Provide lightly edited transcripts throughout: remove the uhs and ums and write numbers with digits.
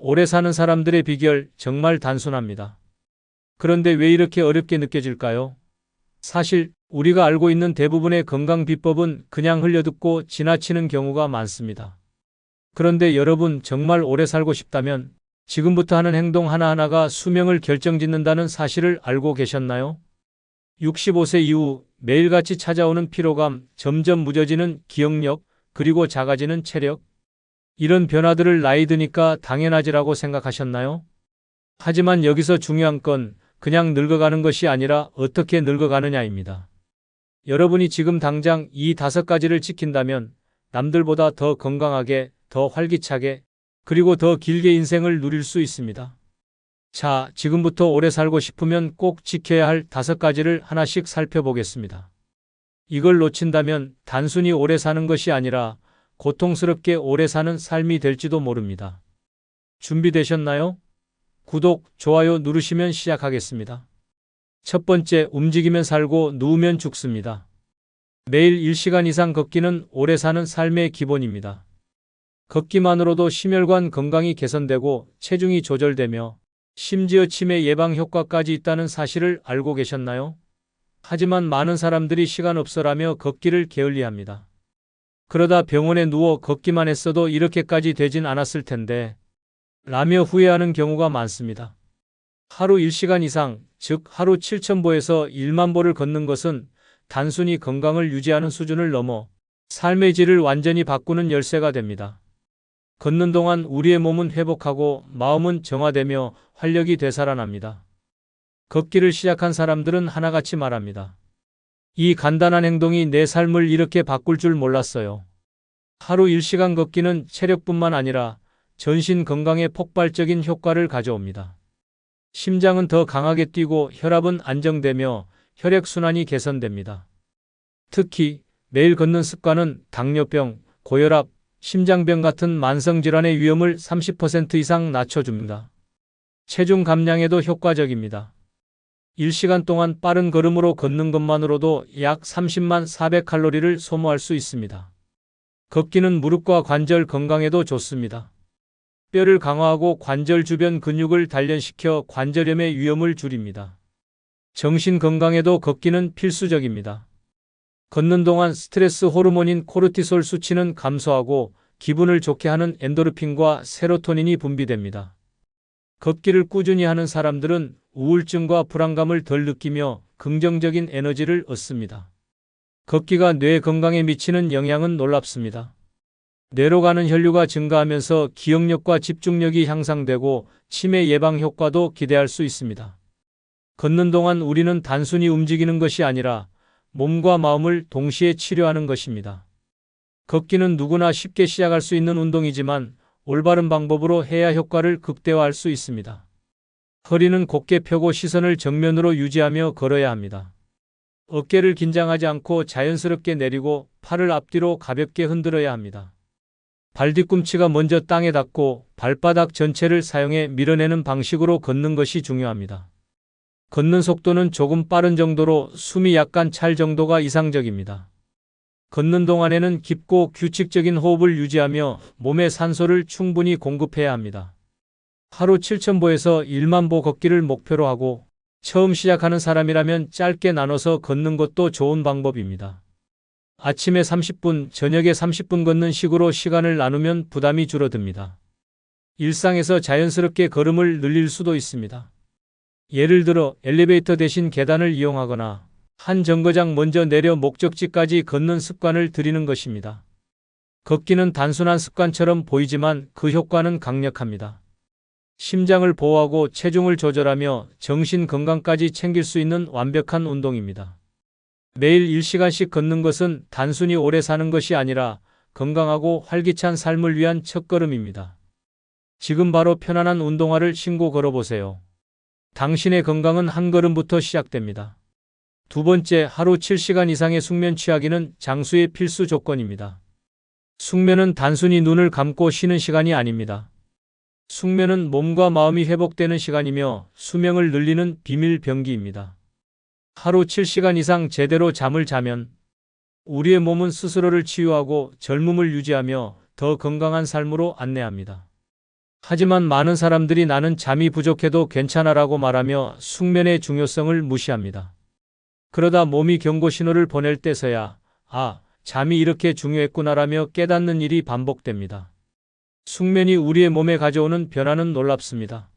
오래 사는 사람들의 비결 정말 단순합니다. 그런데 왜 이렇게 어렵게 느껴질까요? 사실 우리가 알고 있는 대부분의 건강 비법은 그냥 흘려듣고 지나치는 경우가 많습니다. 그런데 여러분 정말 오래 살고 싶다면 지금부터 하는 행동 하나하나가 수명을 결정짓는다는 사실을 알고 계셨나요? 65세 이후 매일같이 찾아오는 피로감, 점점 무뎌지는 기억력, 그리고 작아지는 체력. 이런 변화들을 나이 드니까 당연하지라고 생각하셨나요? 하지만 여기서 중요한 건 그냥 늙어가는 것이 아니라 어떻게 늙어가느냐입니다. 여러분이 지금 당장 이 5가지를 지킨다면 남들보다 더 건강하게, 더 활기차게, 그리고 더 길게 인생을 누릴 수 있습니다. 자, 지금부터 오래 살고 싶으면 꼭 지켜야 할 5가지를 하나씩 살펴보겠습니다. 이걸 놓친다면 단순히 오래 사는 것이 아니라 고통스럽게 오래 사는 삶이 될지도 모릅니다. 준비되셨나요? 구독, 좋아요 누르시면 시작하겠습니다. 첫 번째, 움직이면 살고 누우면 죽습니다. 매일 1시간 이상 걷기는 오래 사는 삶의 기본입니다. 걷기만으로도 심혈관 건강이 개선되고 체중이 조절되며 심지어 치매 예방 효과까지 있다는 사실을 알고 계셨나요? 하지만 많은 사람들이 시간 없어라며 걷기를 게을리합니다. 그러다 병원에 누워 걷기만 했어도 이렇게까지 되진 않았을 텐데 라며 후회하는 경우가 많습니다. 하루 1시간 이상, 즉 하루 7,000보에서 1만 보를 걷는 것은 단순히 건강을 유지하는 수준을 넘어 삶의 질을 완전히 바꾸는 열쇠가 됩니다. 걷는 동안 우리의 몸은 회복하고 마음은 정화되며 활력이 되살아납니다. 걷기를 시작한 사람들은 하나같이 말합니다. 이 간단한 행동이 내 삶을 이렇게 바꿀 줄 몰랐어요. 하루 1시간 걷기는 체력뿐만 아니라 전신 건강에 폭발적인 효과를 가져옵니다. 심장은 더 강하게 뛰고 혈압은 안정되며 혈액순환이 개선됩니다. 특히 매일 걷는 습관은 당뇨병, 고혈압, 심장병 같은 만성질환의 위험을 30% 이상 낮춰줍니다. 체중 감량에도 효과적입니다. 1시간 동안 빠른 걸음으로 걷는 것만으로도 약 30만 400칼로리를 소모할 수 있습니다. 걷기는 무릎과 관절 건강에도 좋습니다. 뼈를 강화하고 관절 주변 근육을 단련시켜 관절염의 위험을 줄입니다. 정신 건강에도 걷기는 필수적입니다. 걷는 동안 스트레스 호르몬인 코르티솔 수치는 감소하고 기분을 좋게 하는 엔도르핀과 세로토닌이 분비됩니다. 걷기를 꾸준히 하는 사람들은 우울증과 불안감을 덜 느끼며 긍정적인 에너지를 얻습니다. 걷기가 뇌 건강에 미치는 영향은 놀랍습니다. 뇌로 가는 혈류가 증가하면서 기억력과 집중력이 향상되고 치매 예방 효과도 기대할 수 있습니다. 걷는 동안 우리는 단순히 움직이는 것이 아니라 몸과 마음을 동시에 치료하는 것입니다. 걷기는 누구나 쉽게 시작할 수 있는 운동이지만 올바른 방법으로 해야 효과를 극대화할 수 있습니다. 허리는 곧게 펴고 시선을 정면으로 유지하며 걸어야 합니다. 어깨를 긴장하지 않고 자연스럽게 내리고 팔을 앞뒤로 가볍게 흔들어야 합니다. 발 뒤꿈치가 먼저 땅에 닿고 발바닥 전체를 사용해 밀어내는 방식으로 걷는 것이 중요합니다. 걷는 속도는 조금 빠른 정도로 숨이 약간 찰 정도가 이상적입니다. 걷는 동안에는 깊고 규칙적인 호흡을 유지하며 몸에 산소를 충분히 공급해야 합니다. 하루 7,000보에서 1만 보 걷기를 목표로 하고 처음 시작하는 사람이라면 짧게 나눠서 걷는 것도 좋은 방법입니다. 아침에 30분, 저녁에 30분 걷는 식으로 시간을 나누면 부담이 줄어듭니다. 일상에서 자연스럽게 걸음을 늘릴 수도 있습니다. 예를 들어 엘리베이터 대신 계단을 이용하거나 한 정거장 먼저 내려 목적지까지 걷는 습관을 들이는 것입니다. 걷기는 단순한 습관처럼 보이지만 그 효과는 강력합니다. 심장을 보호하고 체중을 조절하며 정신 건강까지 챙길 수 있는 완벽한 운동입니다. 매일 1시간씩 걷는 것은 단순히 오래 사는 것이 아니라 건강하고 활기찬 삶을 위한 첫걸음입니다. 지금 바로 편안한 운동화를 신고 걸어보세요. 당신의 건강은 한 걸음부터 시작됩니다. 두 번째, 하루 7시간 이상의 숙면 취하기는 장수의 필수 조건입니다. 숙면은 단순히 눈을 감고 쉬는 시간이 아닙니다. 숙면은 몸과 마음이 회복되는 시간이며 수명을 늘리는 비밀 병기입니다. 하루 7시간 이상 제대로 잠을 자면 우리의 몸은 스스로를 치유하고 젊음을 유지하며 더 건강한 삶으로 안내합니다. 하지만 많은 사람들이 나는 잠이 부족해도 괜찮아라고 말하며 숙면의 중요성을 무시합니다. 그러다 몸이 경고 신호를 보낼 때서야 잠이 이렇게 중요했구나라며 깨닫는 일이 반복됩니다. 숙면이 우리의 몸에 가져오는 변화는 놀랍습니다.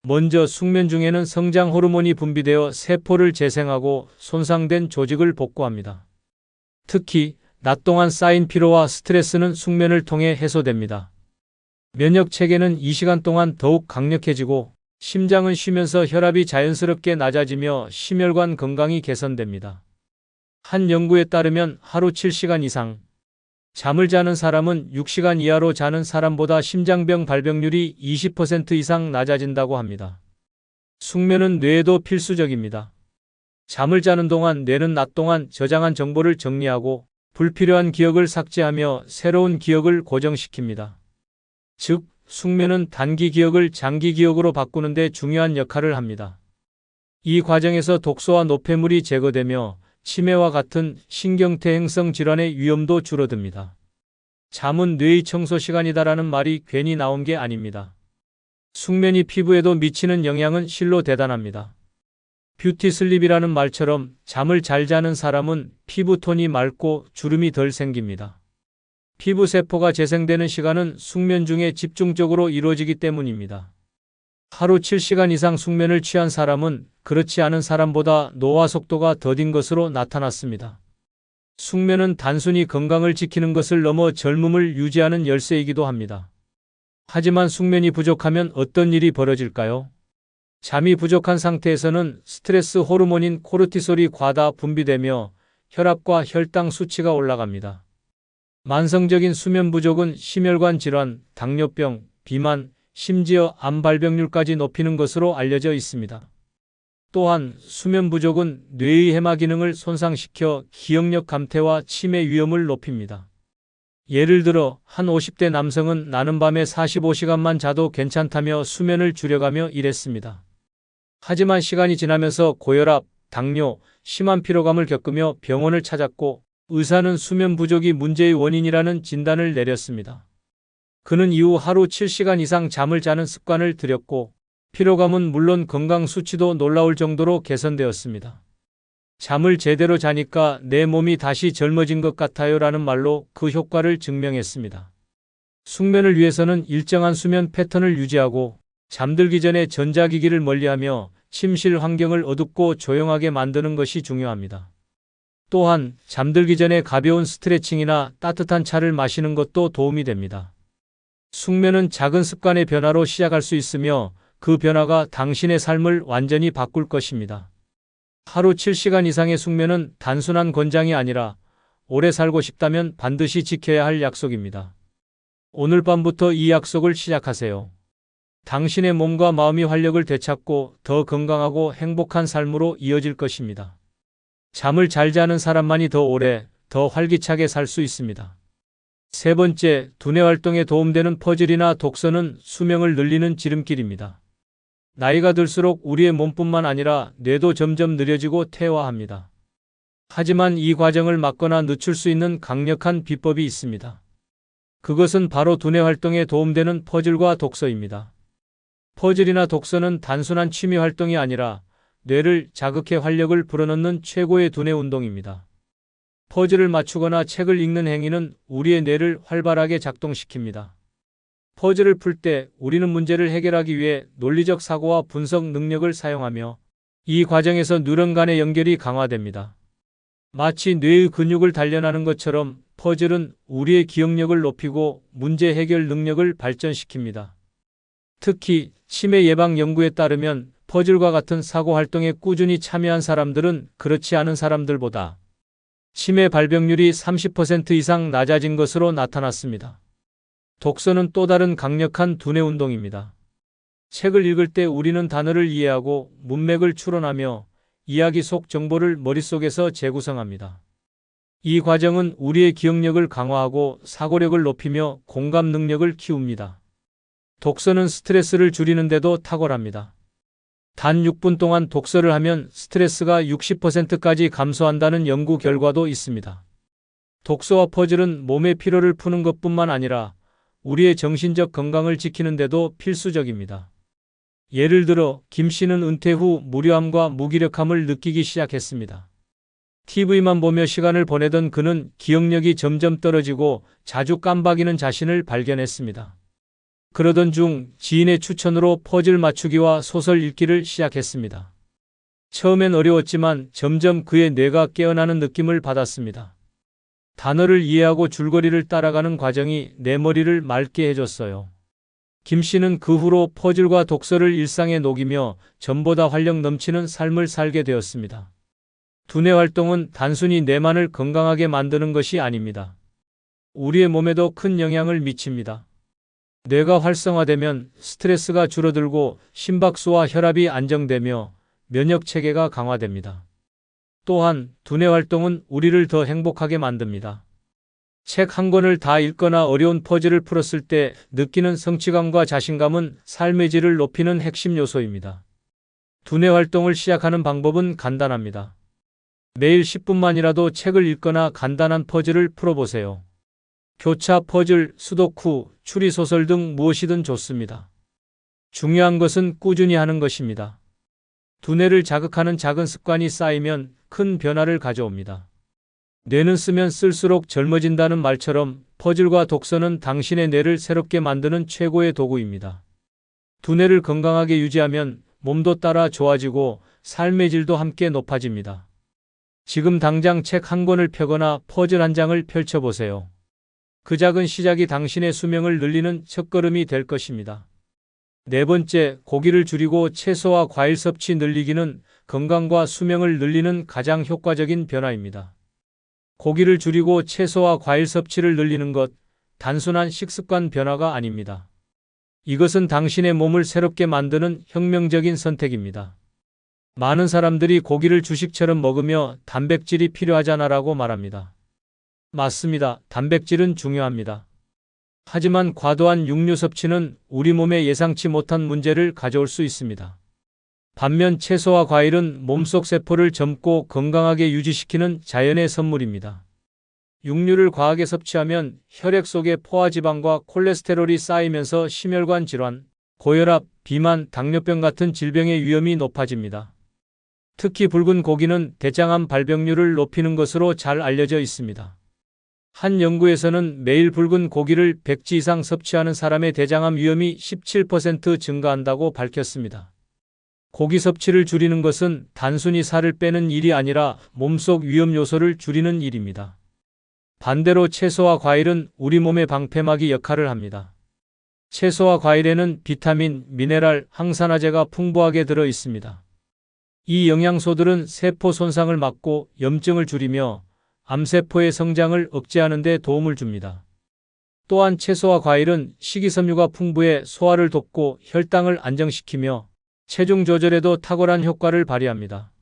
먼저 숙면 중에는 성장 호르몬이 분비되어 세포를 재생하고 손상된 조직을 복구합니다. 특히 낮 동안 쌓인 피로와 스트레스는 숙면을 통해 해소됩니다. 면역 체계는 이 시간 동안 더욱 강력해지고 심장은 쉬면서 혈압이 자연스럽게 낮아지며 심혈관 건강이 개선됩니다. 한 연구에 따르면 하루 7시간 이상 잠을 자는 사람은 6시간 이하로 자는 사람보다 심장병 발병률이 20% 이상 낮아진다고 합니다. 숙면은 뇌에도 필수적입니다. 잠을 자는 동안 뇌는 낮 동안 저장한 정보를 정리하고 불필요한 기억을 삭제하며 새로운 기억을 고정시킵니다. 즉, 숙면은 단기 기억을 장기 기억으로 바꾸는 데 중요한 역할을 합니다. 이 과정에서 독소와 노폐물이 제거되며 치매와 같은 신경퇴행성 질환의 위험도 줄어듭니다. 잠은 뇌의 청소 시간이다라는 말이 괜히 나온 게 아닙니다. 숙면이 피부에도 미치는 영향은 실로 대단합니다. 뷰티 슬립이라는 말처럼 잠을 잘 자는 사람은 피부톤이 맑고 주름이 덜 생깁니다. 피부 세포가 재생되는 시간은 숙면 중에 집중적으로 이루어지기 때문입니다. 하루 7시간 이상 숙면을 취한 사람은 그렇지 않은 사람보다 노화 속도가 더딘 것으로 나타났습니다. 숙면은 단순히 건강을 지키는 것을 넘어 젊음을 유지하는 열쇠이기도 합니다. 하지만 숙면이 부족하면 어떤 일이 벌어질까요? 잠이 부족한 상태에서는 스트레스 호르몬인 코르티솔이 과다 분비되며 혈압과 혈당 수치가 올라갑니다. 만성적인 수면 부족은 심혈관 질환, 당뇨병, 비만, 심지어 암 발병률까지 높이는 것으로 알려져 있습니다. 또한 수면 부족은 뇌의 해마 기능을 손상시켜 기억력 감퇴와 치매 위험을 높입니다. 예를 들어 한 50대 남성은 나는 밤에 45시간만 자도 괜찮다며 수면을 줄여가며 일했습니다. 하지만 시간이 지나면서 고혈압, 당뇨, 심한 피로감을 겪으며 병원을 찾았고 의사는 수면 부족이 문제의 원인이라는 진단을 내렸습니다. 그는 이후 하루 7시간 이상 잠을 자는 습관을 들였고 피로감은 물론 건강 수치도 놀라울 정도로 개선되었습니다. 잠을 제대로 자니까 내 몸이 다시 젊어진 것 같아요 라는 말로 그 효과를 증명했습니다. 숙면을 위해서는 일정한 수면 패턴을 유지하고 잠들기 전에 전자기기를 멀리하며 침실 환경을 어둡고 조용하게 만드는 것이 중요합니다. 또한 잠들기 전에 가벼운 스트레칭이나 따뜻한 차를 마시는 것도 도움이 됩니다. 숙면은 작은 습관의 변화로 시작할 수 있으며 그 변화가 당신의 삶을 완전히 바꿀 것입니다. 하루 7시간 이상의 숙면은 단순한 권장이 아니라 오래 살고 싶다면 반드시 지켜야 할 약속입니다. 오늘 밤부터 이 약속을 시작하세요. 당신의 몸과 마음이 활력을 되찾고 더 건강하고 행복한 삶으로 이어질 것입니다. 잠을 잘 자는 사람만이 더 오래, 더 활기차게 살 수 있습니다. 세 번째, 두뇌 활동에 도움되는 퍼즐이나 독서는 수명을 늘리는 지름길입니다. 나이가 들수록 우리의 몸뿐만 아니라 뇌도 점점 느려지고 퇴화합니다. 하지만 이 과정을 막거나 늦출 수 있는 강력한 비법이 있습니다. 그것은 바로 두뇌 활동에 도움되는 퍼즐과 독서입니다. 퍼즐이나 독서는 단순한 취미 활동이 아니라 뇌를 자극해 활력을 불어넣는 최고의 두뇌 운동입니다. 퍼즐을 맞추거나 책을 읽는 행위는 우리의 뇌를 활발하게 작동시킵니다. 퍼즐을 풀 때 우리는 문제를 해결하기 위해 논리적 사고와 분석 능력을 사용하며 이 과정에서 뉴런 간의 연결이 강화됩니다. 마치 뇌의 근육을 단련하는 것처럼 퍼즐은 우리의 기억력을 높이고 문제 해결 능력을 발전시킵니다. 특히 치매 예방 연구에 따르면 퍼즐과 같은 사고 활동에 꾸준히 참여한 사람들은 그렇지 않은 사람들보다 치매 발병률이 30% 이상 낮아진 것으로 나타났습니다. 독서는 또 다른 강력한 두뇌 운동입니다. 책을 읽을 때 우리는 단어를 이해하고 문맥을 추론하며 이야기 속 정보를 머릿속에서 재구성합니다. 이 과정은 우리의 기억력을 강화하고 사고력을 높이며 공감 능력을 키웁니다. 독서는 스트레스를 줄이는데도 탁월합니다. 단 6분 동안 독서를 하면 스트레스가 60%까지 감소한다는 연구 결과도 있습니다. 독서와 퍼즐은 몸의 피로를 푸는 것뿐만 아니라 우리의 정신적 건강을 지키는 데도 필수적입니다. 예를 들어 김 씨는 은퇴 후 무료함과 무기력함을 느끼기 시작했습니다. TV만 보며 시간을 보내던 그는 기억력이 점점 떨어지고 자주 깜박이는 자신을 발견했습니다. 그러던 중 지인의 추천으로 퍼즐 맞추기와 소설 읽기를 시작했습니다. 처음엔 어려웠지만 점점 그의 뇌가 깨어나는 느낌을 받았습니다. 단어를 이해하고 줄거리를 따라가는 과정이 내 머리를 맑게 해줬어요. 김 씨는 그 후로 퍼즐과 독서를 일상에 녹이며 전보다 활력 넘치는 삶을 살게 되었습니다. 두뇌 활동은 단순히 뇌만을 건강하게 만드는 것이 아닙니다. 우리의 몸에도 큰 영향을 미칩니다. 뇌가 활성화되면 스트레스가 줄어들고 심박수와 혈압이 안정되며 면역 체계가 강화됩니다. 또한 두뇌 활동은 우리를 더 행복하게 만듭니다. 책 한 권을 다 읽거나 어려운 퍼즐을 풀었을 때 느끼는 성취감과 자신감은 삶의 질을 높이는 핵심 요소입니다. 두뇌 활동을 시작하는 방법은 간단합니다. 매일 10분만이라도 책을 읽거나 간단한 퍼즐을 풀어보세요. 교차 퍼즐, 수도쿠, 추리소설 등 무엇이든 좋습니다. 중요한 것은 꾸준히 하는 것입니다. 두뇌를 자극하는 작은 습관이 쌓이면 큰 변화를 가져옵니다. 뇌는 쓰면 쓸수록 젊어진다는 말처럼 퍼즐과 독서는 당신의 뇌를 새롭게 만드는 최고의 도구입니다. 두뇌를 건강하게 유지하면 몸도 따라 좋아지고 삶의 질도 함께 높아집니다. 지금 당장 책 한 권을 펴거나 퍼즐 한 장을 펼쳐보세요. 그 작은 시작이 당신의 수명을 늘리는 첫걸음이 될 것입니다. 네 번째, 고기를 줄이고 채소와 과일 섭취 늘리기는 건강과 수명을 늘리는 가장 효과적인 변화입니다. 고기를 줄이고 채소와 과일 섭취를 늘리는 것, 단순한 식습관 변화가 아닙니다. 이것은 당신의 몸을 새롭게 만드는 혁명적인 선택입니다. 많은 사람들이 고기를 주식처럼 먹으며 단백질이 필요하잖아라고 말합니다. 맞습니다. 단백질은 중요합니다. 하지만 과도한 육류 섭취는 우리 몸에 예상치 못한 문제를 가져올 수 있습니다. 반면 채소와 과일은 몸속 세포를 젊고 건강하게 유지시키는 자연의 선물입니다. 육류를 과하게 섭취하면 혈액 속에 포화지방과 콜레스테롤이 쌓이면서 심혈관 질환, 고혈압, 비만, 당뇨병 같은 질병의 위험이 높아집니다. 특히 붉은 고기는 대장암 발병률을 높이는 것으로 잘 알려져 있습니다. 한 연구에서는 매일 붉은 고기를 100지 이상 섭취하는 사람의 대장암 위험이 17% 증가한다고 밝혔습니다. 고기 섭취를 줄이는 것은 단순히 살을 빼는 일이 아니라 몸속 위험 요소를 줄이는 일입니다. 반대로 채소와 과일은 우리 몸의 방패막이 역할을 합니다. 채소와 과일에는 비타민, 미네랄, 항산화제가 풍부하게 들어 있습니다. 이 영양소들은 세포 손상을 막고 염증을 줄이며 암세포의 성장을 억제하는 데 도움을 줍니다. 또한 채소와 과일은 식이섬유가 풍부해 소화를 돕고 혈당을 안정시키며 체중 조절에도 탁월한 효과를 발휘합니다.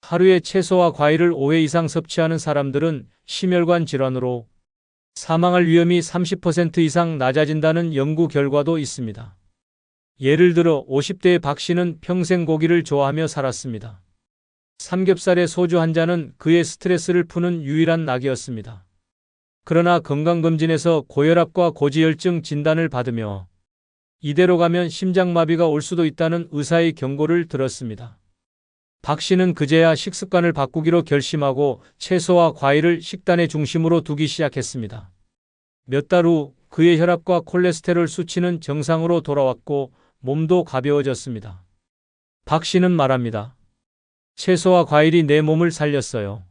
하루에 채소와 과일을 5회 이상 섭취하는 사람들은 심혈관 질환으로 사망할 위험이 30% 이상 낮아진다는 연구 결과도 있습니다. 예를 들어 50대의 박 씨는 평생 고기를 좋아하며 살았습니다. 삼겹살에 소주 한 잔은 그의 스트레스를 푸는 유일한 낙이었습니다. 그러나 건강검진에서 고혈압과 고지혈증 진단을 받으며 이대로 가면 심장마비가 올 수도 있다는 의사의 경고를 들었습니다. 박 씨는 그제야 식습관을 바꾸기로 결심하고 채소와 과일을 식단의 중심으로 두기 시작했습니다. 몇 달 후 그의 혈압과 콜레스테롤 수치는 정상으로 돌아왔고 몸도 가벼워졌습니다. 박 씨는 말합니다. 채소와 과일이 내 몸을 살렸어요.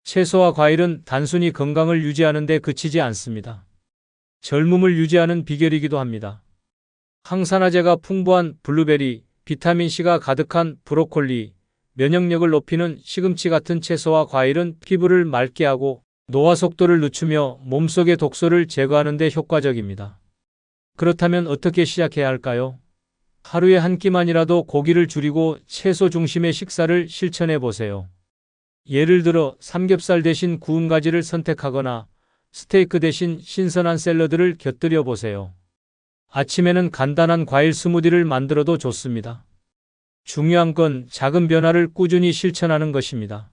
채소와 과일은 단순히 건강을 유지하는 데 그치지 않습니다. 젊음을 유지하는 비결이기도 합니다. 항산화제가 풍부한 블루베리, 비타민C가 가득한 브로콜리, 면역력을 높이는 시금치 같은 채소와 과일은 피부를 맑게 하고 노화 속도를 늦추며 몸속의 독소를 제거하는 데 효과적입니다. 그렇다면 어떻게 시작해야 할까요? 하루에 한 끼만이라도 고기를 줄이고 채소 중심의 식사를 실천해 보세요. 예를 들어 삼겹살 대신 구운 가지를 선택하거나 스테이크 대신 신선한 샐러드를 곁들여 보세요. 아침에는 간단한 과일 스무디를 만들어도 좋습니다. 중요한 건 작은 변화를 꾸준히 실천하는 것입니다.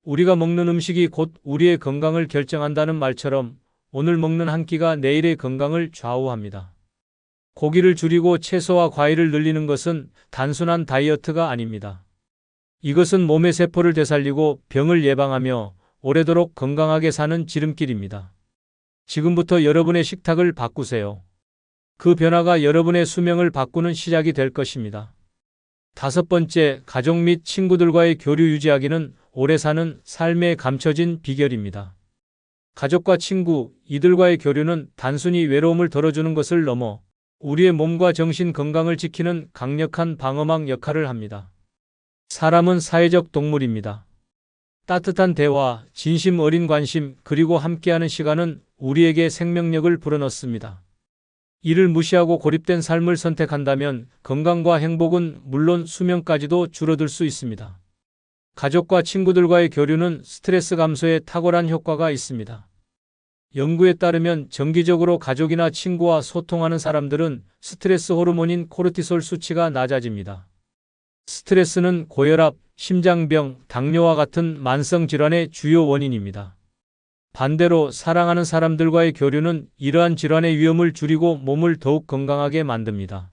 우리가 먹는 음식이 곧 우리의 건강을 결정한다는 말처럼 오늘 먹는 한 끼가 내일의 건강을 좌우합니다. 고기를 줄이고 채소와 과일을 늘리는 것은 단순한 다이어트가 아닙니다. 이것은 몸의 세포를 되살리고 병을 예방하며 오래도록 건강하게 사는 지름길입니다. 지금부터 여러분의 식탁을 바꾸세요. 그 변화가 여러분의 수명을 바꾸는 시작이 될 것입니다. 5번째, 가족 및 친구들과의 교류 유지하기는 오래 사는 삶의 감춰진 비결입니다. 가족과 친구, 이들과의 교류는 단순히 외로움을 덜어주는 것을 넘어 우리의 몸과 정신 건강을 지키는 강력한 방어막 역할을 합니다. 사람은 사회적 동물입니다. 따뜻한 대화, 진심 어린 관심, 그리고 함께하는 시간은 우리에게 생명력을 불어넣습니다. 이를 무시하고 고립된 삶을 선택한다면 건강과 행복은 물론 수명까지도 줄어들 수 있습니다. 가족과 친구들과의 교류는 스트레스 감소에 탁월한 효과가 있습니다. 연구에 따르면 정기적으로 가족이나 친구와 소통하는 사람들은 스트레스 호르몬인 코르티솔 수치가 낮아집니다. 스트레스는 고혈압, 심장병, 당뇨와 같은 만성 질환의 주요 원인입니다. 반대로 사랑하는 사람들과의 교류는 이러한 질환의 위험을 줄이고 몸을 더욱 건강하게 만듭니다.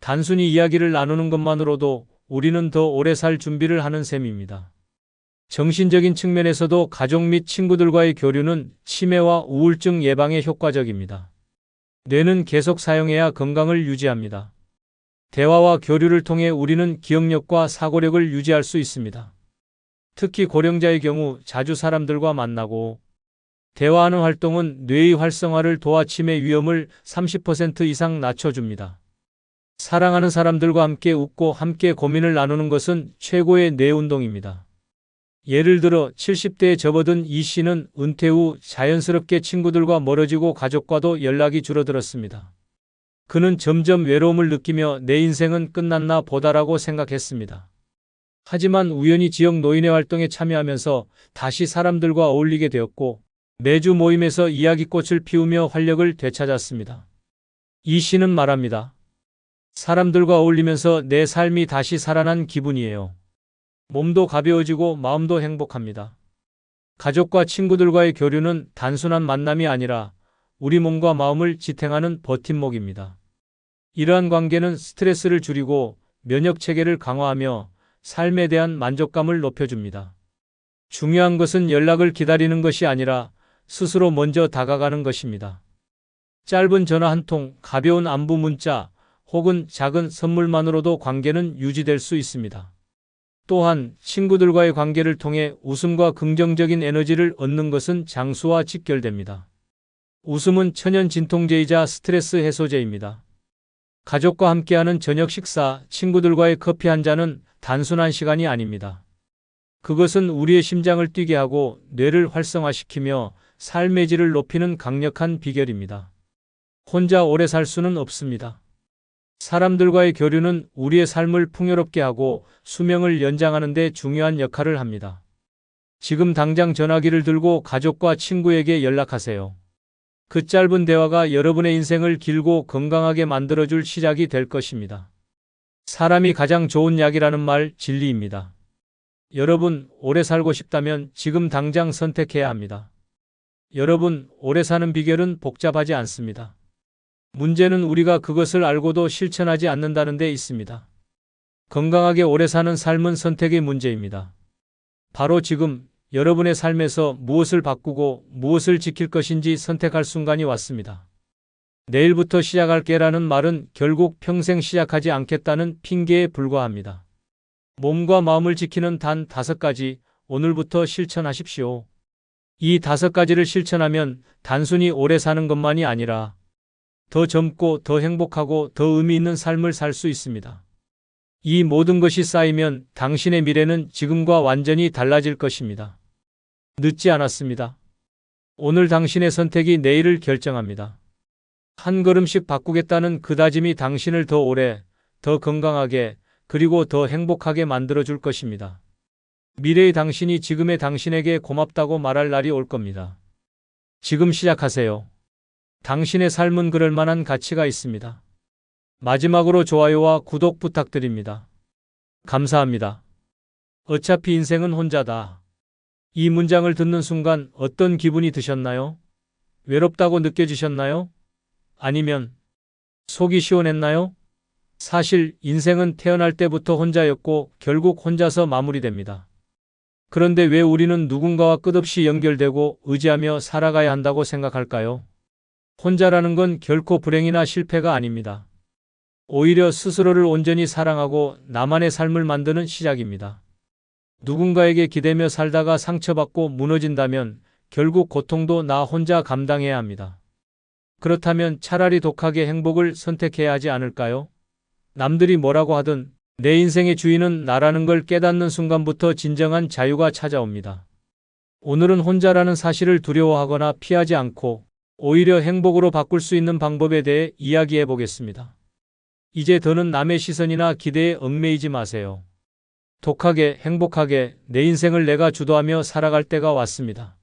단순히 이야기를 나누는 것만으로도 우리는 더 오래 살 준비를 하는 셈입니다. 정신적인 측면에서도 가족 및 친구들과의 교류는 치매와 우울증 예방에 효과적입니다. 뇌는 계속 사용해야 건강을 유지합니다. 대화와 교류를 통해 우리는 기억력과 사고력을 유지할 수 있습니다. 특히 고령자의 경우 자주 사람들과 만나고 대화하는 활동은 뇌의 활성화를 도와 치매 위험을 30% 이상 낮춰줍니다. 사랑하는 사람들과 함께 웃고 함께 고민을 나누는 것은 최고의 뇌 운동입니다. 예를 들어 70대에 접어든 이 씨는 은퇴 후 자연스럽게 친구들과 멀어지고 가족과도 연락이 줄어들었습니다. 그는 점점 외로움을 느끼며 내 인생은 끝났나 보다라고 생각했습니다. 하지만 우연히 지역 노인회 활동에 참여하면서 다시 사람들과 어울리게 되었고 매주 모임에서 이야기꽃을 피우며 활력을 되찾았습니다. 이 씨는 말합니다. 사람들과 어울리면서 내 삶이 다시 살아난 기분이에요. 몸도 가벼워지고 마음도 행복합니다. 가족과 친구들과의 교류는 단순한 만남이 아니라 우리 몸과 마음을 지탱하는 버팀목입니다. 이러한 관계는 스트레스를 줄이고 면역 체계를 강화하며 삶에 대한 만족감을 높여줍니다. 중요한 것은 연락을 기다리는 것이 아니라 스스로 먼저 다가가는 것입니다. 짧은 전화 한 통, 가벼운 안부 문자, 혹은 작은 선물만으로도 관계는 유지될 수 있습니다. 또한 친구들과의 관계를 통해 웃음과 긍정적인 에너지를 얻는 것은 장수와 직결됩니다. 웃음은 천연 진통제이자 스트레스 해소제입니다. 가족과 함께하는 저녁 식사, 친구들과의 커피 한 잔은 단순한 시간이 아닙니다. 그것은 우리의 심장을 뛰게 하고 뇌를 활성화시키며 삶의 질을 높이는 강력한 비결입니다. 혼자 오래 살 수는 없습니다. 사람들과의 교류는 우리의 삶을 풍요롭게 하고 수명을 연장하는 데 중요한 역할을 합니다. 지금 당장 전화기를 들고 가족과 친구에게 연락하세요. 그 짧은 대화가 여러분의 인생을 길고 건강하게 만들어줄 시작이 될 것입니다. 사람이 가장 좋은 약이라는 말 진리입니다. 여러분, 오래 살고 싶다면 지금 당장 선택해야 합니다. 여러분, 오래 사는 비결은 복잡하지 않습니다. 문제는 우리가 그것을 알고도 실천하지 않는다는 데 있습니다. 건강하게 오래 사는 삶은 선택의 문제입니다. 바로 지금 여러분의 삶에서 무엇을 바꾸고 무엇을 지킬 것인지 선택할 순간이 왔습니다. 내일부터 시작할게라는 말은 결국 평생 시작하지 않겠다는 핑계에 불과합니다. 몸과 마음을 지키는 단 5가지, 오늘부터 실천하십시오. 이 5가지를 실천하면 단순히 오래 사는 것만이 아니라 더 젊고 더 행복하고 더 의미 있는 삶을 살 수 있습니다. 이 모든 것이 쌓이면 당신의 미래는 지금과 완전히 달라질 것입니다. 늦지 않았습니다. 오늘 당신의 선택이 내일을 결정합니다. 한 걸음씩 바꾸겠다는 그 다짐이 당신을 더 오래, 더 건강하게, 그리고 더 행복하게 만들어줄 것입니다. 미래의 당신이 지금의 당신에게 고맙다고 말할 날이 올 겁니다. 지금 시작하세요. 당신의 삶은 그럴 만한 가치가 있습니다. 마지막으로 좋아요와 구독 부탁드립니다. 감사합니다. 어차피 인생은 혼자다. 이 문장을 듣는 순간 어떤 기분이 드셨나요? 외롭다고 느껴지셨나요? 아니면 속이 시원했나요? 사실 인생은 태어날 때부터 혼자였고 결국 혼자서 마무리됩니다. 그런데 왜 우리는 누군가와 끝없이 연결되고 의지하며 살아가야 한다고 생각할까요? 혼자라는 건 결코 불행이나 실패가 아닙니다. 오히려 스스로를 온전히 사랑하고 나만의 삶을 만드는 시작입니다. 누군가에게 기대며 살다가 상처받고 무너진다면 결국 고통도 나 혼자 감당해야 합니다. 그렇다면 차라리 독하게 행복을 선택해야 하지 않을까요? 남들이 뭐라고 하든 내 인생의 주인은 나라는 걸 깨닫는 순간부터 진정한 자유가 찾아옵니다. 오늘은 혼자라는 사실을 두려워하거나 피하지 않고 오히려 행복으로 바꿀 수 있는 방법에 대해 이야기해 보겠습니다. 이제 더는 남의 시선이나 기대에 얽매이지 마세요. 독하게 행복하게 내 인생을 내가 주도하며 살아갈 때가 왔습니다.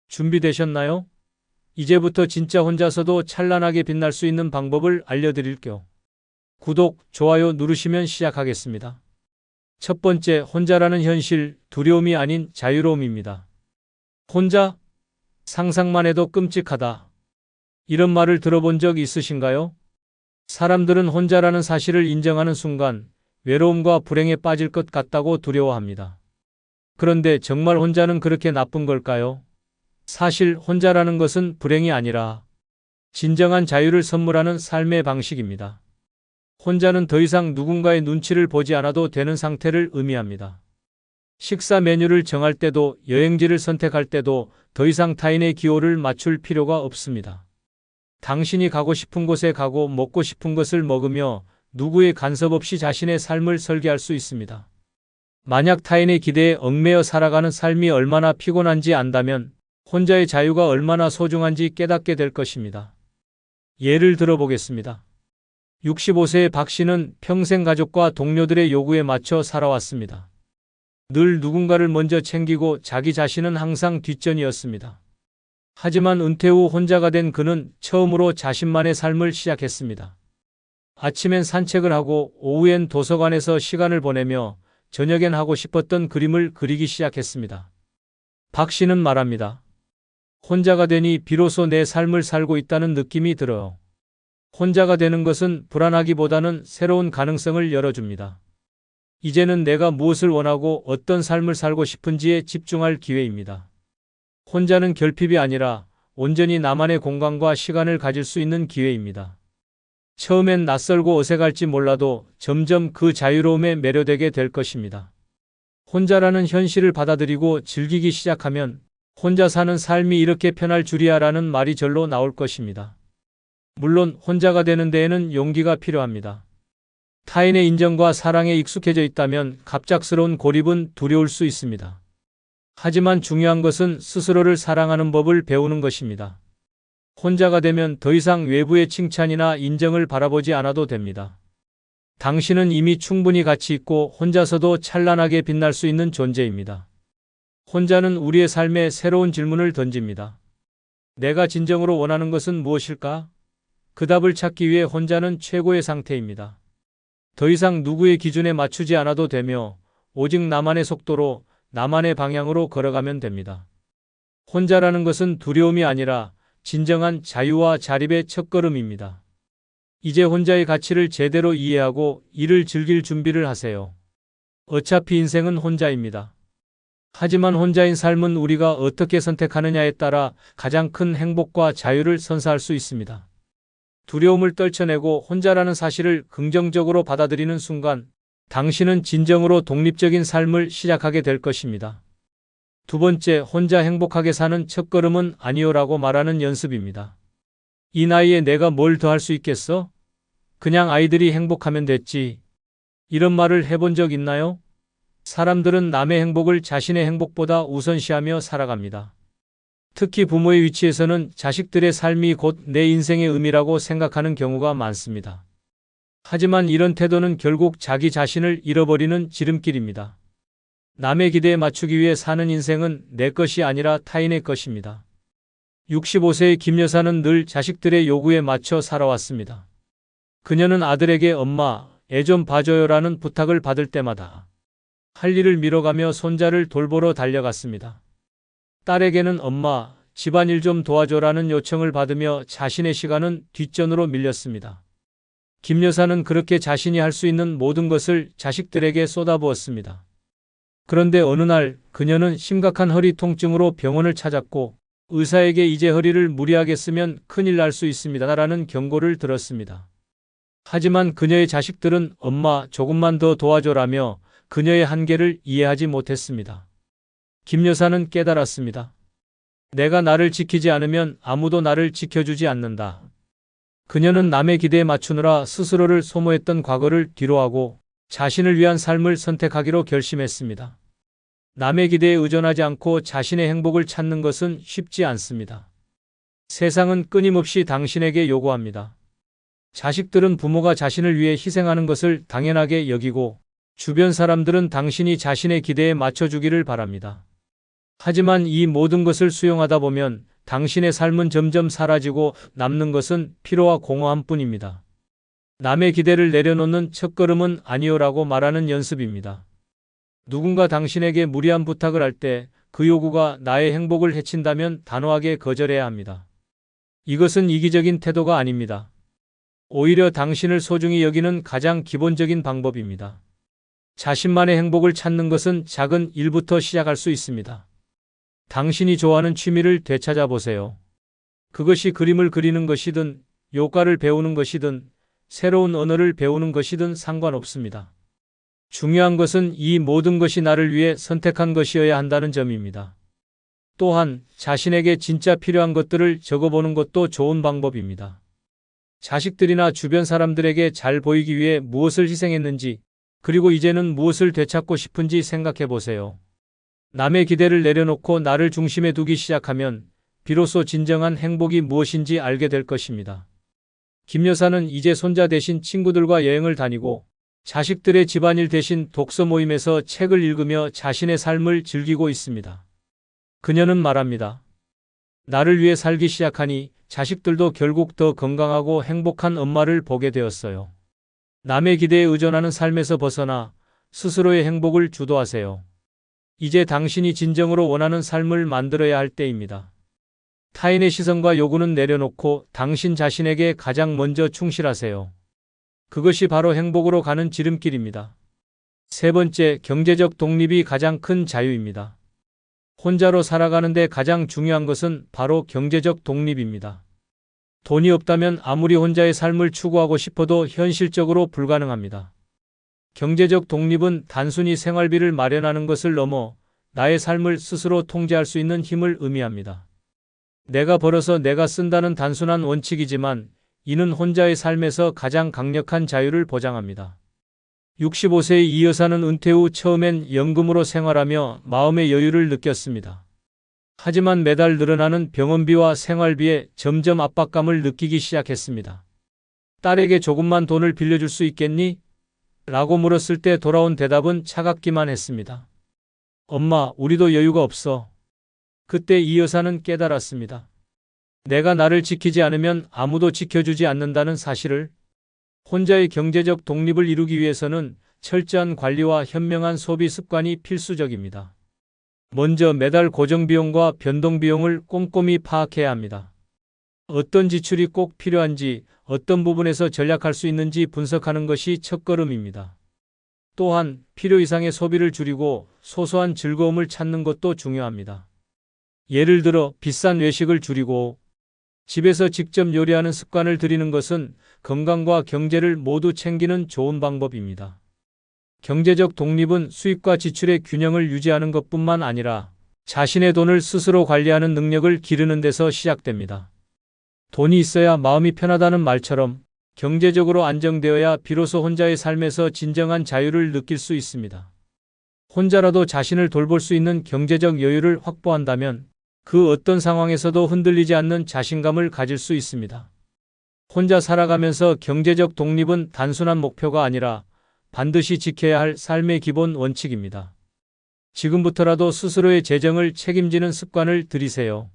준비되셨나요? 이제부터 진짜 혼자서도 찬란하게 빛날 수 있는 방법을 알려드릴게요. 구독, 좋아요 누르시면 시작하겠습니다. 첫 번째, 혼자라는 현실, 두려움이 아닌 자유로움입니다. 혼자? 상상만 해도 끔찍하다. 이런 말을 들어본 적 있으신가요? 사람들은 혼자라는 사실을 인정하는 순간 외로움과 불행에 빠질 것 같다고 두려워합니다. 그런데 정말 혼자는 그렇게 나쁜 걸까요? 사실 혼자라는 것은 불행이 아니라 진정한 자유를 선물하는 삶의 방식입니다. 혼자는 더 이상 누군가의 눈치를 보지 않아도 되는 상태를 의미합니다. 식사 메뉴를 정할 때도 여행지를 선택할 때도 더 이상 타인의 기호를 맞출 필요가 없습니다. 당신이 가고 싶은 곳에 가고 먹고 싶은 것을 먹으며 누구의 간섭 없이 자신의 삶을 설계할 수 있습니다. 만약 타인의 기대에 얽매여 살아가는 삶이 얼마나 피곤한지 안다면 혼자의 자유가 얼마나 소중한지 깨닫게 될 것입니다. 예를 들어보겠습니다. 65세의 박 씨는 평생 가족과 동료들의 요구에 맞춰 살아왔습니다. 늘 누군가를 먼저 챙기고 자기 자신은 항상 뒷전이었습니다. 하지만 은퇴 후 혼자가 된 그는 처음으로 자신만의 삶을 시작했습니다. 아침엔 산책을 하고 오후엔 도서관에서 시간을 보내며 저녁엔 하고 싶었던 그림을 그리기 시작했습니다. 박 씨는 말합니다. 혼자가 되니 비로소 내 삶을 살고 있다는 느낌이 들어요. 혼자가 되는 것은 불안하기보다는 새로운 가능성을 열어줍니다. 이제는 내가 무엇을 원하고 어떤 삶을 살고 싶은지에 집중할 기회입니다. 혼자는 결핍이 아니라 온전히 나만의 공간과 시간을 가질 수 있는 기회입니다. 처음엔 낯설고 어색할지 몰라도 점점 그 자유로움에 매료되게 될 것입니다. 혼자라는 현실을 받아들이고 즐기기 시작하면 혼자 사는 삶이 이렇게 편할 줄이야라는 말이 절로 나올 것입니다. 물론 혼자가 되는 데에는 용기가 필요합니다. 타인의 인정과 사랑에 익숙해져 있다면 갑작스러운 고립은 두려울 수 있습니다. 하지만 중요한 것은 스스로를 사랑하는 법을 배우는 것입니다. 혼자가 되면 더 이상 외부의 칭찬이나 인정을 바라보지 않아도 됩니다. 당신은 이미 충분히 가치 있고 혼자서도 찬란하게 빛날 수 있는 존재입니다. 혼자는 우리의 삶에 새로운 질문을 던집니다. 내가 진정으로 원하는 것은 무엇일까? 그 답을 찾기 위해 혼자는 최고의 상태입니다. 더 이상 누구의 기준에 맞추지 않아도 되며 오직 나만의 속도로 나만의 방향으로 걸어가면 됩니다. 혼자라는 것은 두려움이 아니라 진정한 자유와 자립의 첫걸음입니다. 이제 혼자의 가치를 제대로 이해하고 이를 즐길 준비를 하세요. 어차피 인생은 혼자입니다. 하지만 혼자인 삶은 우리가 어떻게 선택하느냐에 따라 가장 큰 행복과 자유를 선사할 수 있습니다. 두려움을 떨쳐내고 혼자라는 사실을 긍정적으로 받아들이는 순간 당신은 진정으로 독립적인 삶을 시작하게 될 것입니다. 두 번째, 혼자 행복하게 사는 첫걸음은 아니요라고 말하는 연습입니다. 이 나이에 내가 뭘 더 할 수 있겠어? 그냥 아이들이 행복하면 됐지. 이런 말을 해본 적 있나요? 사람들은 남의 행복을 자신의 행복보다 우선시하며 살아갑니다. 특히 부모의 위치에서는 자식들의 삶이 곧 내 인생의 의미라고 생각하는 경우가 많습니다. 하지만 이런 태도는 결국 자기 자신을 잃어버리는 지름길입니다. 남의 기대에 맞추기 위해 사는 인생은 내 것이 아니라 타인의 것입니다. 65세의 김 여사는 늘 자식들의 요구에 맞춰 살아왔습니다. 그녀는 아들에게 엄마, 애 좀 봐줘요라는 부탁을 받을 때마다 할 일을 미뤄가며 손자를 돌보러 달려갔습니다. 딸에게는 엄마, 집안일 좀 도와줘라는 요청을 받으며 자신의 시간은 뒷전으로 밀렸습니다. 김 여사는 그렇게 자신이 할 수 있는 모든 것을 자식들에게 쏟아부었습니다. 그런데 어느 날 그녀는 심각한 허리 통증으로 병원을 찾았고 의사에게 이제 허리를 무리하게 쓰면 큰일 날 수 있습니다라는 경고를 들었습니다. 하지만 그녀의 자식들은 엄마 조금만 더 도와줘라며 그녀의 한계를 이해하지 못했습니다. 김 여사는 깨달았습니다. 내가 나를 지키지 않으면 아무도 나를 지켜주지 않는다. 그녀는 남의 기대에 맞추느라 스스로를 소모했던 과거를 뒤로하고 자신을 위한 삶을 선택하기로 결심했습니다. 남의 기대에 의존하지 않고 자신의 행복을 찾는 것은 쉽지 않습니다. 세상은 끊임없이 당신에게 요구합니다. 자식들은 부모가 자신을 위해 희생하는 것을 당연하게 여기고 주변 사람들은 당신이 자신의 기대에 맞춰주기를 바랍니다. 하지만 이 모든 것을 수용하다 보면 당신의 삶은 점점 사라지고 남는 것은 피로와 공허함 뿐입니다. 남의 기대를 내려놓는 첫걸음은 아니오라고 말하는 연습입니다. 누군가 당신에게 무리한 부탁을 할 때 그 요구가 나의 행복을 해친다면 단호하게 거절해야 합니다. 이것은 이기적인 태도가 아닙니다. 오히려 당신을 소중히 여기는 가장 기본적인 방법입니다. 자신만의 행복을 찾는 것은 작은 일부터 시작할 수 있습니다. 당신이 좋아하는 취미를 되찾아 보세요. 그것이 그림을 그리는 것이든 요가를 배우는 것이든 새로운 언어를 배우는 것이든 상관없습니다. 중요한 것은 이 모든 것이 나를 위해 선택한 것이어야 한다는 점입니다. 또한 자신에게 진짜 필요한 것들을 적어보는 것도 좋은 방법입니다. 자식들이나 주변 사람들에게 잘 보이기 위해 무엇을 희생했는지, 그리고 이제는 무엇을 되찾고 싶은지 생각해 보세요. 남의 기대를 내려놓고 나를 중심에 두기 시작하면 비로소 진정한 행복이 무엇인지 알게 될 것입니다. 김 여사는 이제 손자 대신 친구들과 여행을 다니고 자식들의 집안일 대신 독서 모임에서 책을 읽으며 자신의 삶을 즐기고 있습니다. 그녀는 말합니다. 나를 위해 살기 시작하니 자식들도 결국 더 건강하고 행복한 엄마를 보게 되었어요. 남의 기대에 의존하는 삶에서 벗어나 스스로의 행복을 주도하세요. 이제 당신이 진정으로 원하는 삶을 만들어야 할 때입니다. 타인의 시선과 요구는 내려놓고 당신 자신에게 가장 먼저 충실하세요. 그것이 바로 행복으로 가는 지름길입니다. 세 번째, 경제적 독립이 가장 큰 자유입니다. 혼자로 살아가는데 가장 중요한 것은 바로 경제적 독립입니다. 돈이 없다면 아무리 혼자의 삶을 추구하고 싶어도 현실적으로 불가능합니다. 경제적 독립은 단순히 생활비를 마련하는 것을 넘어 나의 삶을 스스로 통제할 수 있는 힘을 의미합니다. 내가 벌어서 내가 쓴다는 단순한 원칙이지만 이는 혼자의 삶에서 가장 강력한 자유를 보장합니다. 65세의 이 여사는 은퇴 후 처음엔 연금으로 생활하며 마음의 여유를 느꼈습니다. 하지만 매달 늘어나는 병원비와 생활비에 점점 압박감을 느끼기 시작했습니다. 딸에게 조금만 돈을 빌려줄 수 있겠니? 라고 물었을 때 돌아온 대답은 차갑기만 했습니다. 엄마, 우리도 여유가 없어. 그때 이 여사는 깨달았습니다. 내가 나를 지키지 않으면 아무도 지켜주지 않는다는 사실을. 혼자의 경제적 독립을 이루기 위해서는 철저한 관리와 현명한 소비 습관이 필수적입니다. 먼저 매달 고정비용과 변동비용을 꼼꼼히 파악해야 합니다. 어떤 지출이 꼭 필요한지, 어떤 부분에서 절약할 수 있는지 분석하는 것이 첫걸음입니다. 또한 필요 이상의 소비를 줄이고 소소한 즐거움을 찾는 것도 중요합니다. 예를 들어 비싼 외식을 줄이고 집에서 직접 요리하는 습관을 들이는 것은 건강과 경제를 모두 챙기는 좋은 방법입니다. 경제적 독립은 수입과 지출의 균형을 유지하는 것뿐만 아니라 자신의 돈을 스스로 관리하는 능력을 기르는 데서 시작됩니다. 돈이 있어야 마음이 편하다는 말처럼 경제적으로 안정되어야 비로소 혼자의 삶에서 진정한 자유를 느낄 수 있습니다. 혼자라도 자신을 돌볼 수 있는 경제적 여유를 확보한다면 그 어떤 상황에서도 흔들리지 않는 자신감을 가질 수 있습니다. 혼자 살아가면서 경제적 독립은 단순한 목표가 아니라 반드시 지켜야 할 삶의 기본 원칙입니다. 지금부터라도 스스로의 재정을 책임지는 습관을 들이세요.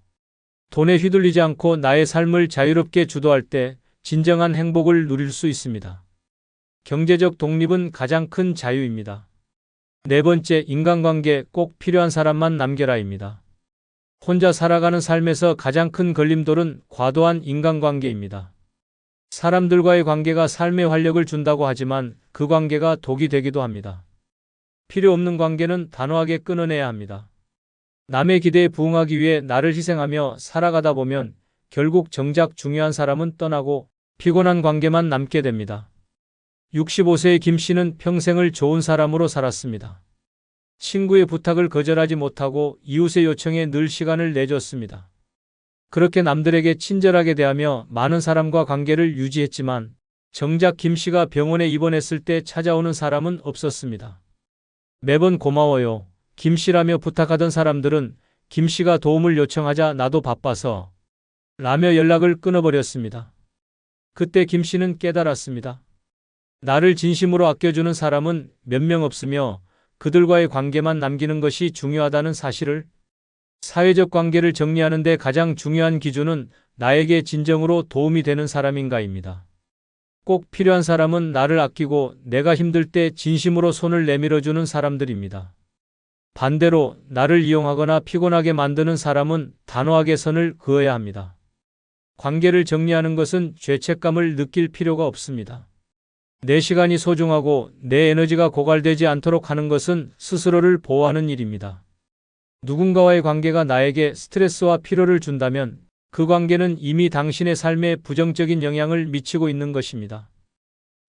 돈에 휘둘리지 않고 나의 삶을 자유롭게 주도할 때 진정한 행복을 누릴 수 있습니다. 경제적 독립은 가장 큰 자유입니다. 네 번째, 인간관계 꼭 필요한 사람만 남겨라입니다. 혼자 살아가는 삶에서 가장 큰 걸림돌은 과도한 인간관계입니다. 사람들과의 관계가 삶에 활력을 준다고 하지만 그 관계가 독이 되기도 합니다. 필요 없는 관계는 단호하게 끊어내야 합니다. 남의 기대에 부응하기 위해 나를 희생하며 살아가다 보면 결국 정작 중요한 사람은 떠나고 피곤한 관계만 남게 됩니다. 65세의 김 씨는 평생을 좋은 사람으로 살았습니다. 친구의 부탁을 거절하지 못하고 이웃의 요청에 늘 시간을 내줬습니다. 그렇게 남들에게 친절하게 대하며 많은 사람과 관계를 유지했지만 정작 김 씨가 병원에 입원했을 때 찾아오는 사람은 없었습니다. 매번 고마워요, 김 씨라며 부탁하던 사람들은 김 씨가 도움을 요청하자 나도 바빠서 라며 연락을 끊어버렸습니다. 그때 김 씨는 깨달았습니다. 나를 진심으로 아껴주는 사람은 몇 명 없으며 그들과의 관계만 남기는 것이 중요하다는 사실을. 사회적 관계를 정리하는 데 가장 중요한 기준은 나에게 진정으로 도움이 되는 사람인가입니다. 꼭 필요한 사람은 나를 아끼고 내가 힘들 때 진심으로 손을 내밀어주는 사람들입니다. 반대로 나를 이용하거나 피곤하게 만드는 사람은 단호하게 선을 그어야 합니다. 관계를 정리하는 것은 죄책감을 느낄 필요가 없습니다. 내 시간이 소중하고 내 에너지가 고갈되지 않도록 하는 것은 스스로를 보호하는 일입니다. 누군가와의 관계가 나에게 스트레스와 피로를 준다면 그 관계는 이미 당신의 삶에 부정적인 영향을 미치고 있는 것입니다.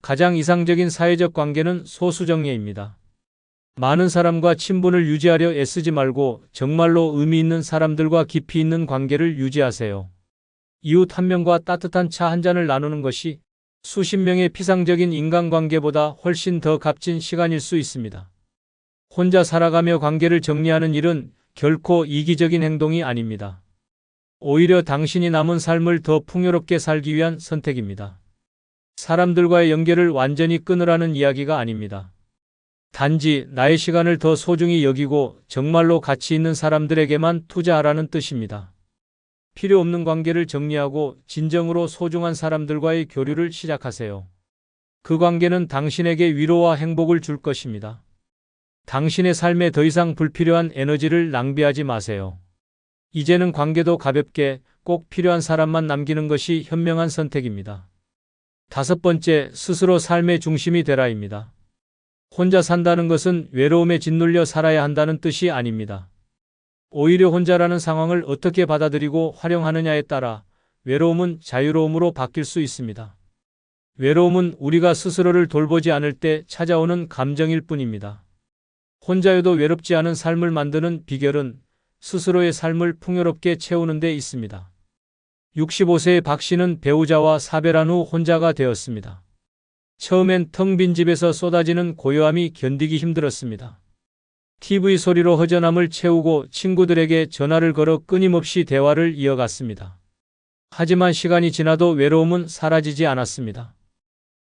가장 이상적인 사회적 관계는 소수정예입니다. 많은 사람과 친분을 유지하려 애쓰지 말고 정말로 의미 있는 사람들과 깊이 있는 관계를 유지하세요. 이웃 한 명과 따뜻한 차 한 잔을 나누는 것이 수십 명의 피상적인 인간관계보다 훨씬 더 값진 시간일 수 있습니다. 혼자 살아가며 관계를 정리하는 일은 결코 이기적인 행동이 아닙니다. 오히려 당신이 남은 삶을 더 풍요롭게 살기 위한 선택입니다. 사람들과의 연결을 완전히 끊으라는 이야기가 아닙니다. 단지 나의 시간을 더 소중히 여기고 정말로 가치 있는 사람들에게만 투자하라는 뜻입니다. 필요 없는 관계를 정리하고 진정으로 소중한 사람들과의 교류를 시작하세요. 그 관계는 당신에게 위로와 행복을 줄 것입니다. 당신의 삶에 더 이상 불필요한 에너지를 낭비하지 마세요. 이제는 관계도 가볍게 꼭 필요한 사람만 남기는 것이 현명한 선택입니다. 5번째, 스스로 삶의 중심이 되라입니다. 혼자 산다는 것은 외로움에 짓눌려 살아야 한다는 뜻이 아닙니다. 오히려 혼자라는 상황을 어떻게 받아들이고 활용하느냐에 따라 외로움은 자유로움으로 바뀔 수 있습니다. 외로움은 우리가 스스로를 돌보지 않을 때 찾아오는 감정일 뿐입니다. 혼자여도 외롭지 않은 삶을 만드는 비결은 스스로의 삶을 풍요롭게 채우는 데 있습니다. 65세의 박 씨는 배우자와 사별한 후 혼자가 되었습니다. 처음엔 텅 빈 집에서 쏟아지는 고요함이 견디기 힘들었습니다. TV 소리로 허전함을 채우고 친구들에게 전화를 걸어 끊임없이 대화를 이어갔습니다. 하지만 시간이 지나도 외로움은 사라지지 않았습니다.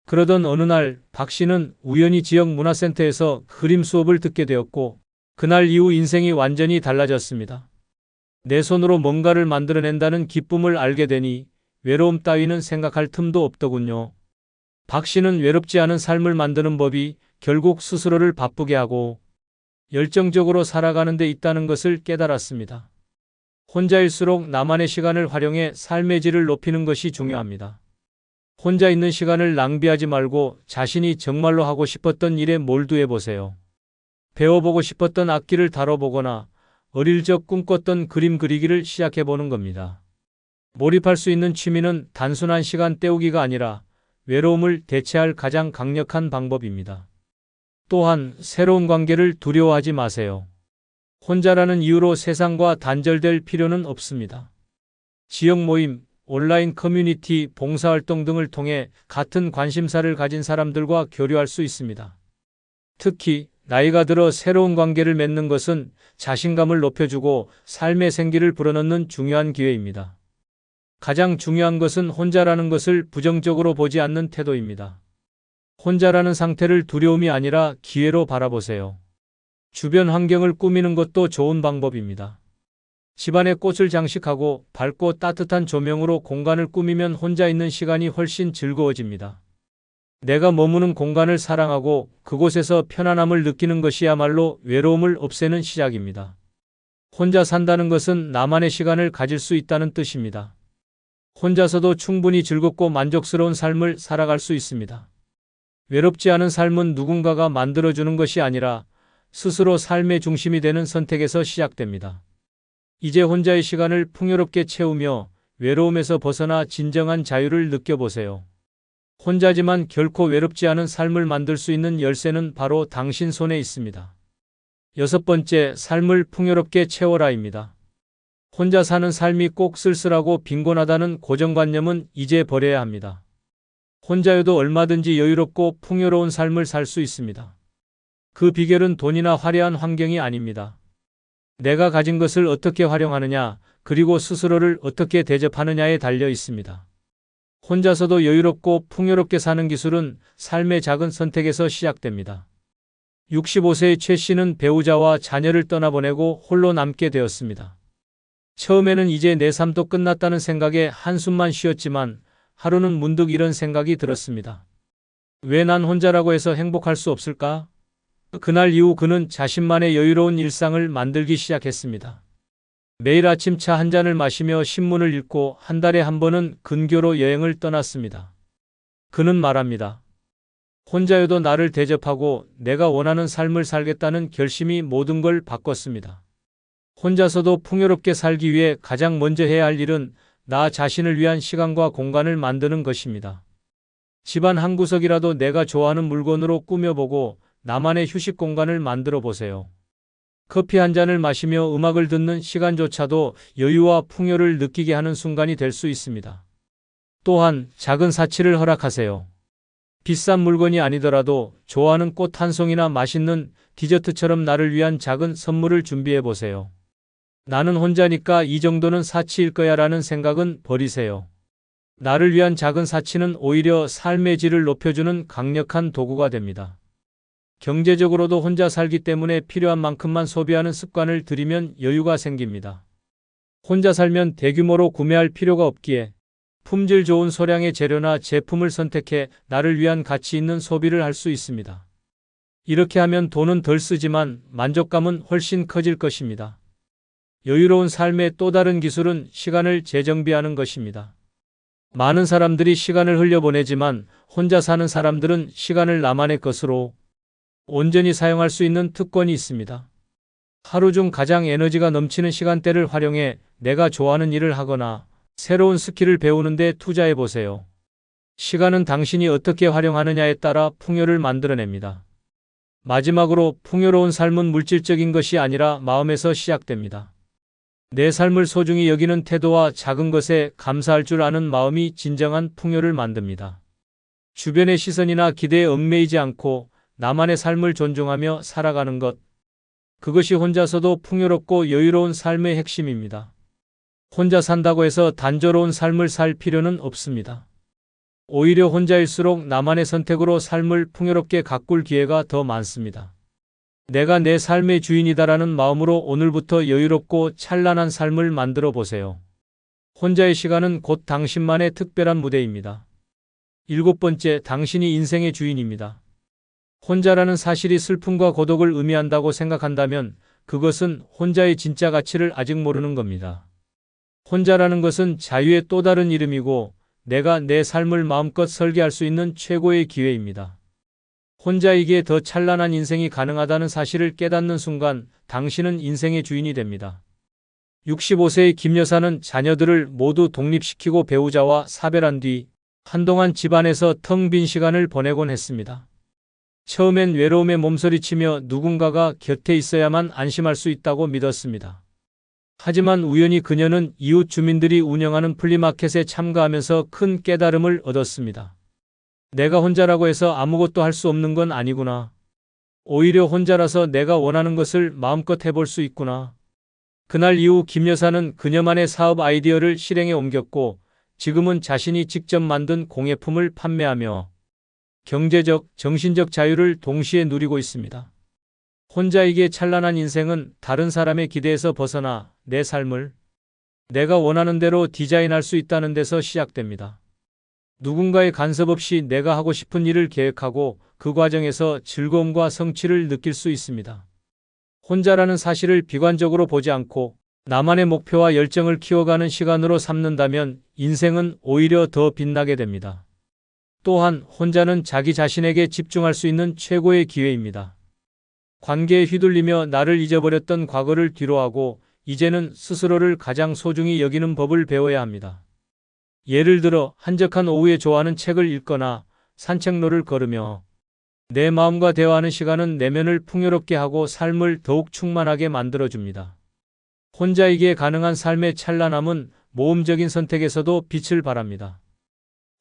그러던 어느 날 박 씨는 우연히 지역 문화센터에서 그림 수업을 듣게 되었고 그날 이후 인생이 완전히 달라졌습니다. 내 손으로 뭔가를 만들어낸다는 기쁨을 알게 되니 외로움 따위는 생각할 틈도 없더군요. 박 씨는 외롭지 않은 삶을 만드는 법이 결국 스스로를 바쁘게 하고 열정적으로 살아가는 데 있다는 것을 깨달았습니다. 혼자일수록 나만의 시간을 활용해 삶의 질을 높이는 것이 중요합니다. 혼자 있는 시간을 낭비하지 말고 자신이 정말로 하고 싶었던 일에 몰두해 보세요. 배워보고 싶었던 악기를 다뤄보거나 어릴 적 꿈꿨던 그림 그리기를 시작해보는 겁니다. 몰입할 수 있는 취미는 단순한 시간 때우기가 아니라 외로움을 대체할 가장 강력한 방법입니다. 또한 새로운 관계를 두려워하지 마세요. 혼자라는 이유로 세상과 단절될 필요는 없습니다. 지역 모임, 온라인 커뮤니티, 봉사활동 등을 통해 같은 관심사를 가진 사람들과 교류할 수 있습니다. 특히 나이가 들어 새로운 관계를 맺는 것은 자신감을 높여주고 삶의 생기를 불어넣는 중요한 기회입니다. 가장 중요한 것은 혼자라는 것을 부정적으로 보지 않는 태도입니다. 혼자라는 상태를 두려움이 아니라 기회로 바라보세요. 주변 환경을 꾸미는 것도 좋은 방법입니다. 집안에 꽃을 장식하고 밝고 따뜻한 조명으로 공간을 꾸미면 혼자 있는 시간이 훨씬 즐거워집니다. 내가 머무는 공간을 사랑하고 그곳에서 편안함을 느끼는 것이야말로 외로움을 없애는 시작입니다. 혼자 산다는 것은 나만의 시간을 가질 수 있다는 뜻입니다. 혼자서도 충분히 즐겁고 만족스러운 삶을 살아갈 수 있습니다. 외롭지 않은 삶은 누군가가 만들어주는 것이 아니라 스스로 삶의 중심이 되는 선택에서 시작됩니다. 이제 혼자의 시간을 풍요롭게 채우며 외로움에서 벗어나 진정한 자유를 느껴보세요. 혼자지만 결코 외롭지 않은 삶을 만들 수 있는 열쇠는 바로 당신 손에 있습니다. 6번째, 삶을 풍요롭게 채워라입니다. 혼자 사는 삶이 꼭 쓸쓸하고 빈곤하다는 고정관념은 이제 버려야 합니다. 혼자여도 얼마든지 여유롭고 풍요로운 삶을 살 수 있습니다. 그 비결은 돈이나 화려한 환경이 아닙니다. 내가 가진 것을 어떻게 활용하느냐, 그리고 스스로를 어떻게 대접하느냐에 달려 있습니다. 혼자서도 여유롭고 풍요롭게 사는 기술은 삶의 작은 선택에서 시작됩니다. 65세의 최 씨는 배우자와 자녀를 떠나보내고 홀로 남게 되었습니다. 처음에는 이제 내 삶도 끝났다는 생각에 한숨만 쉬었지만 하루는 문득 이런 생각이 들었습니다. 왜 난 혼자라고 해서 행복할 수 없을까? 그날 이후 그는 자신만의 여유로운 일상을 만들기 시작했습니다. 매일 아침 차 한 잔을 마시며 신문을 읽고 한 달에 한 번은 근교로 여행을 떠났습니다. 그는 말합니다. 혼자여도 나를 대접하고 내가 원하는 삶을 살겠다는 결심이 모든 걸 바꿨습니다. 혼자서도 풍요롭게 살기 위해 가장 먼저 해야 할 일은 나 자신을 위한 시간과 공간을 만드는 것입니다. 집안 한 구석이라도 내가 좋아하는 물건으로 꾸며보고 나만의 휴식 공간을 만들어 보세요. 커피 한 잔을 마시며 음악을 듣는 시간조차도 여유와 풍요를 느끼게 하는 순간이 될 수 있습니다. 또한 작은 사치를 허락하세요. 비싼 물건이 아니더라도 좋아하는 꽃 한 송이나 맛있는 디저트처럼 나를 위한 작은 선물을 준비해 보세요. 나는 혼자니까 이 정도는 사치일 거야 라는 생각은 버리세요. 나를 위한 작은 사치는 오히려 삶의 질을 높여주는 강력한 도구가 됩니다. 경제적으로도 혼자 살기 때문에 필요한 만큼만 소비하는 습관을 들이면 여유가 생깁니다. 혼자 살면 대규모로 구매할 필요가 없기에 품질 좋은 소량의 재료나 제품을 선택해 나를 위한 가치 있는 소비를 할 수 있습니다. 이렇게 하면 돈은 덜 쓰지만 만족감은 훨씬 커질 것입니다. 여유로운 삶의 또 다른 기술은 시간을 재정비하는 것입니다. 많은 사람들이 시간을 흘려보내지만 혼자 사는 사람들은 시간을 나만의 것으로 온전히 사용할 수 있는 특권이 있습니다. 하루 중 가장 에너지가 넘치는 시간대를 활용해 내가 좋아하는 일을 하거나 새로운 스킬을 배우는 데 투자해 보세요. 시간은 당신이 어떻게 활용하느냐에 따라 풍요를 만들어냅니다. 마지막으로 풍요로운 삶은 물질적인 것이 아니라 마음에서 시작됩니다. 내 삶을 소중히 여기는 태도와 작은 것에 감사할 줄 아는 마음이 진정한 풍요를 만듭니다. 주변의 시선이나 기대에 얽매이지 않고 나만의 삶을 존중하며 살아가는 것. 그것이 혼자서도 풍요롭고 여유로운 삶의 핵심입니다. 혼자 산다고 해서 단조로운 삶을 살 필요는 없습니다. 오히려 혼자일수록 나만의 선택으로 삶을 풍요롭게 가꿀 기회가 더 많습니다. 내가 내 삶의 주인이다라는 마음으로 오늘부터 여유롭고 찬란한 삶을 만들어 보세요. 혼자의 시간은 곧 당신만의 특별한 무대입니다. 7번째, 당신이 인생의 주인입니다. 혼자라는 사실이 슬픔과 고독을 의미한다고 생각한다면 그것은 혼자의 진짜 가치를 아직 모르는 겁니다. 혼자라는 것은 자유의 또 다른 이름이고 내가 내 삶을 마음껏 설계할 수 있는 최고의 기회입니다. 혼자이기에 더 찬란한 인생이 가능하다는 사실을 깨닫는 순간 당신은 인생의 주인이 됩니다. 65세의 김 여사는 자녀들을 모두 독립시키고 배우자와 사별한 뒤 한동안 집안에서 텅 빈 시간을 보내곤 했습니다. 처음엔 외로움에 몸서리치며 누군가가 곁에 있어야만 안심할 수 있다고 믿었습니다. 하지만 우연히 그녀는 이웃 주민들이 운영하는 플리마켓에 참가하면서 큰 깨달음을 얻었습니다. 내가 혼자라고 해서 아무것도 할 수 없는 건 아니구나. 오히려 혼자라서 내가 원하는 것을 마음껏 해볼 수 있구나. 그날 이후 김 여사는 그녀만의 사업 아이디어를 실행에 옮겼고 지금은 자신이 직접 만든 공예품을 판매하며 경제적, 정신적 자유를 동시에 누리고 있습니다. 혼자이기에 찬란한 인생은 다른 사람의 기대에서 벗어나 내 삶을 내가 원하는 대로 디자인할 수 있다는 데서 시작됩니다. 누군가의 간섭 없이 내가 하고 싶은 일을 계획하고 그 과정에서 즐거움과 성취를 느낄 수 있습니다. 혼자라는 사실을 비관적으로 보지 않고 나만의 목표와 열정을 키워가는 시간으로 삼는다면 인생은 오히려 더 빛나게 됩니다. 또한 혼자는 자기 자신에게 집중할 수 있는 최고의 기회입니다. 관계에 휘둘리며 나를 잊어버렸던 과거를 뒤로하고 이제는 스스로를 가장 소중히 여기는 법을 배워야 합니다. 예를 들어 한적한 오후에 좋아하는 책을 읽거나 산책로를 걸으며 내 마음과 대화하는 시간은 내면을 풍요롭게 하고 삶을 더욱 충만하게 만들어줍니다. 혼자이기에 가능한 삶의 찬란함은 모험적인 선택에서도 빛을 발합니다.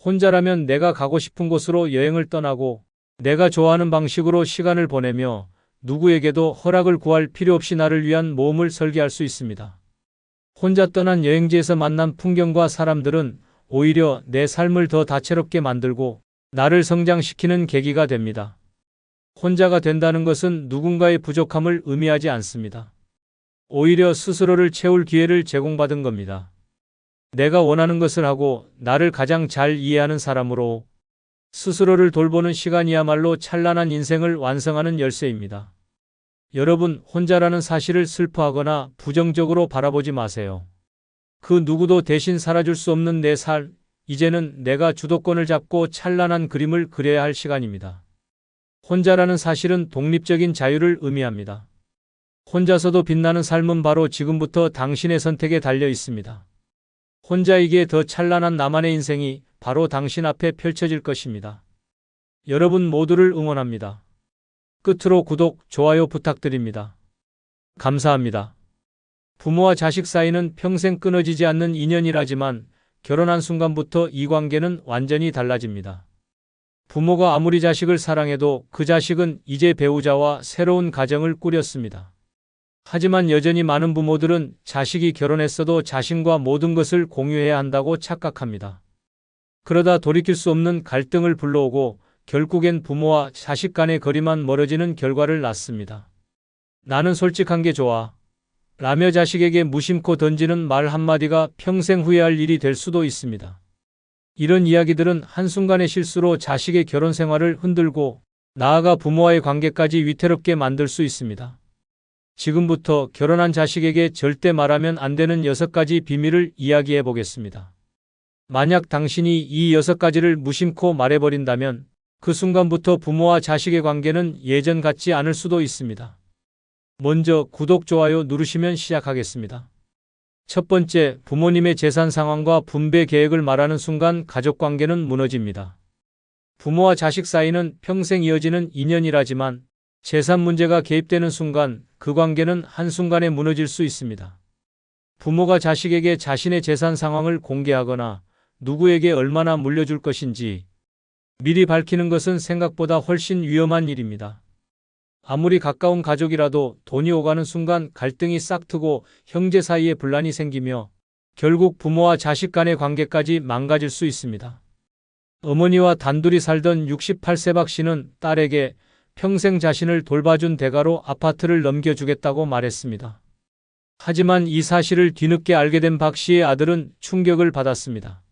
혼자라면 내가 가고 싶은 곳으로 여행을 떠나고 내가 좋아하는 방식으로 시간을 보내며 누구에게도 허락을 구할 필요 없이 나를 위한 모험을 설계할 수 있습니다. 혼자 떠난 여행지에서 만난 풍경과 사람들은 오히려 내 삶을 더 다채롭게 만들고 나를 성장시키는 계기가 됩니다. 혼자가 된다는 것은 누군가의 부족함을 의미하지 않습니다. 오히려 스스로를 채울 기회를 제공받은 겁니다. 내가 원하는 것을 하고 나를 가장 잘 이해하는 사람으로 스스로를 돌보는 시간이야말로 찬란한 인생을 완성하는 열쇠입니다. 여러분, 혼자라는 사실을 슬퍼하거나 부정적으로 바라보지 마세요. 그 누구도 대신 살아줄 수 없는 내 삶, 이제는 내가 주도권을 잡고 찬란한 그림을 그려야 할 시간입니다. 혼자라는 사실은 독립적인 자유를 의미합니다. 혼자서도 빛나는 삶은 바로 지금부터 당신의 선택에 달려 있습니다. 혼자이기에 더 찬란한 나만의 인생이 바로 당신 앞에 펼쳐질 것입니다. 여러분 모두를 응원합니다. 끝으로 구독, 좋아요 부탁드립니다. 감사합니다. 부모와 자식 사이는 평생 끊어지지 않는 인연이라지만 결혼한 순간부터 이 관계는 완전히 달라집니다. 부모가 아무리 자식을 사랑해도 그 자식은 이제 배우자와 새로운 가정을 꾸렸습니다. 하지만 여전히 많은 부모들은 자식이 결혼했어도 자신과 모든 것을 공유해야 한다고 착각합니다. 그러다 돌이킬 수 없는 갈등을 불러오고 결국엔 부모와 자식 간의 거리만 멀어지는 결과를 낳습니다. 나는 솔직한 게 좋아. 라며 자식에게 무심코 던지는 말 한마디가 평생 후회할 일이 될 수도 있습니다. 이런 이야기들은 한순간의 실수로 자식의 결혼 생활을 흔들고 나아가 부모와의 관계까지 위태롭게 만들 수 있습니다. 지금부터 결혼한 자식에게 절대 말하면 안 되는 6가지 비밀을 이야기해 보겠습니다. 만약 당신이 이 6가지를 무심코 말해버린다면 그 순간부터 부모와 자식의 관계는 예전 같지 않을 수도 있습니다. 먼저 구독, 좋아요 누르시면 시작하겠습니다. 첫 번째, 부모님의 재산 상황과 분배 계획을 말하는 순간 가족 관계는 무너집니다. 부모와 자식 사이는 평생 이어지는 인연이라지만 재산 문제가 개입되는 순간 그 관계는 한순간에 무너질 수 있습니다. 부모가 자식에게 자신의 재산 상황을 공개하거나 누구에게 얼마나 물려줄 것인지 미리 밝히는 것은 생각보다 훨씬 위험한 일입니다. 아무리 가까운 가족이라도 돈이 오가는 순간 갈등이 싹트고 형제 사이에 분란이 생기며 결국 부모와 자식 간의 관계까지 망가질 수 있습니다. 어머니와 단둘이 살던 68세 박 씨는 딸에게 평생 자신을 돌봐준 대가로 아파트를 넘겨주겠다고 말했습니다. 하지만 이 사실을 뒤늦게 알게 된 박 씨의 아들은 충격을 받았습니다.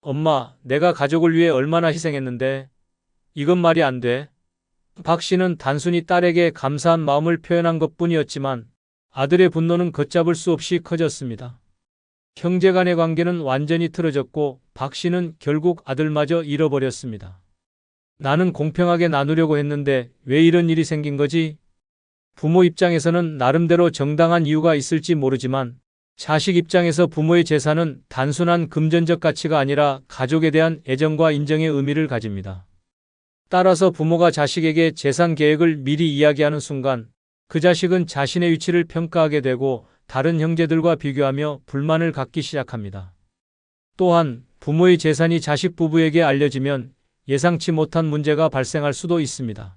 엄마, 내가 가족을 위해 얼마나 희생했는데 이건 말이 안 돼. 박 씨는 단순히 딸에게 감사한 마음을 표현한 것뿐이었지만 아들의 분노는 걷잡을 수 없이 커졌습니다. 형제 간의 관계는 완전히 틀어졌고 박 씨는 결국 아들마저 잃어버렸습니다. 나는 공평하게 나누려고 했는데 왜 이런 일이 생긴 거지? 부모 입장에서는 나름대로 정당한 이유가 있을지 모르지만 자식 입장에서 부모의 재산은 단순한 금전적 가치가 아니라 가족에 대한 애정과 인정의 의미를 가집니다. 따라서 부모가 자식에게 재산 계획을 미리 이야기하는 순간 그 자식은 자신의 위치를 평가하게 되고 다른 형제들과 비교하며 불만을 갖기 시작합니다. 또한 부모의 재산이 자식 부부에게 알려지면 예상치 못한 문제가 발생할 수도 있습니다.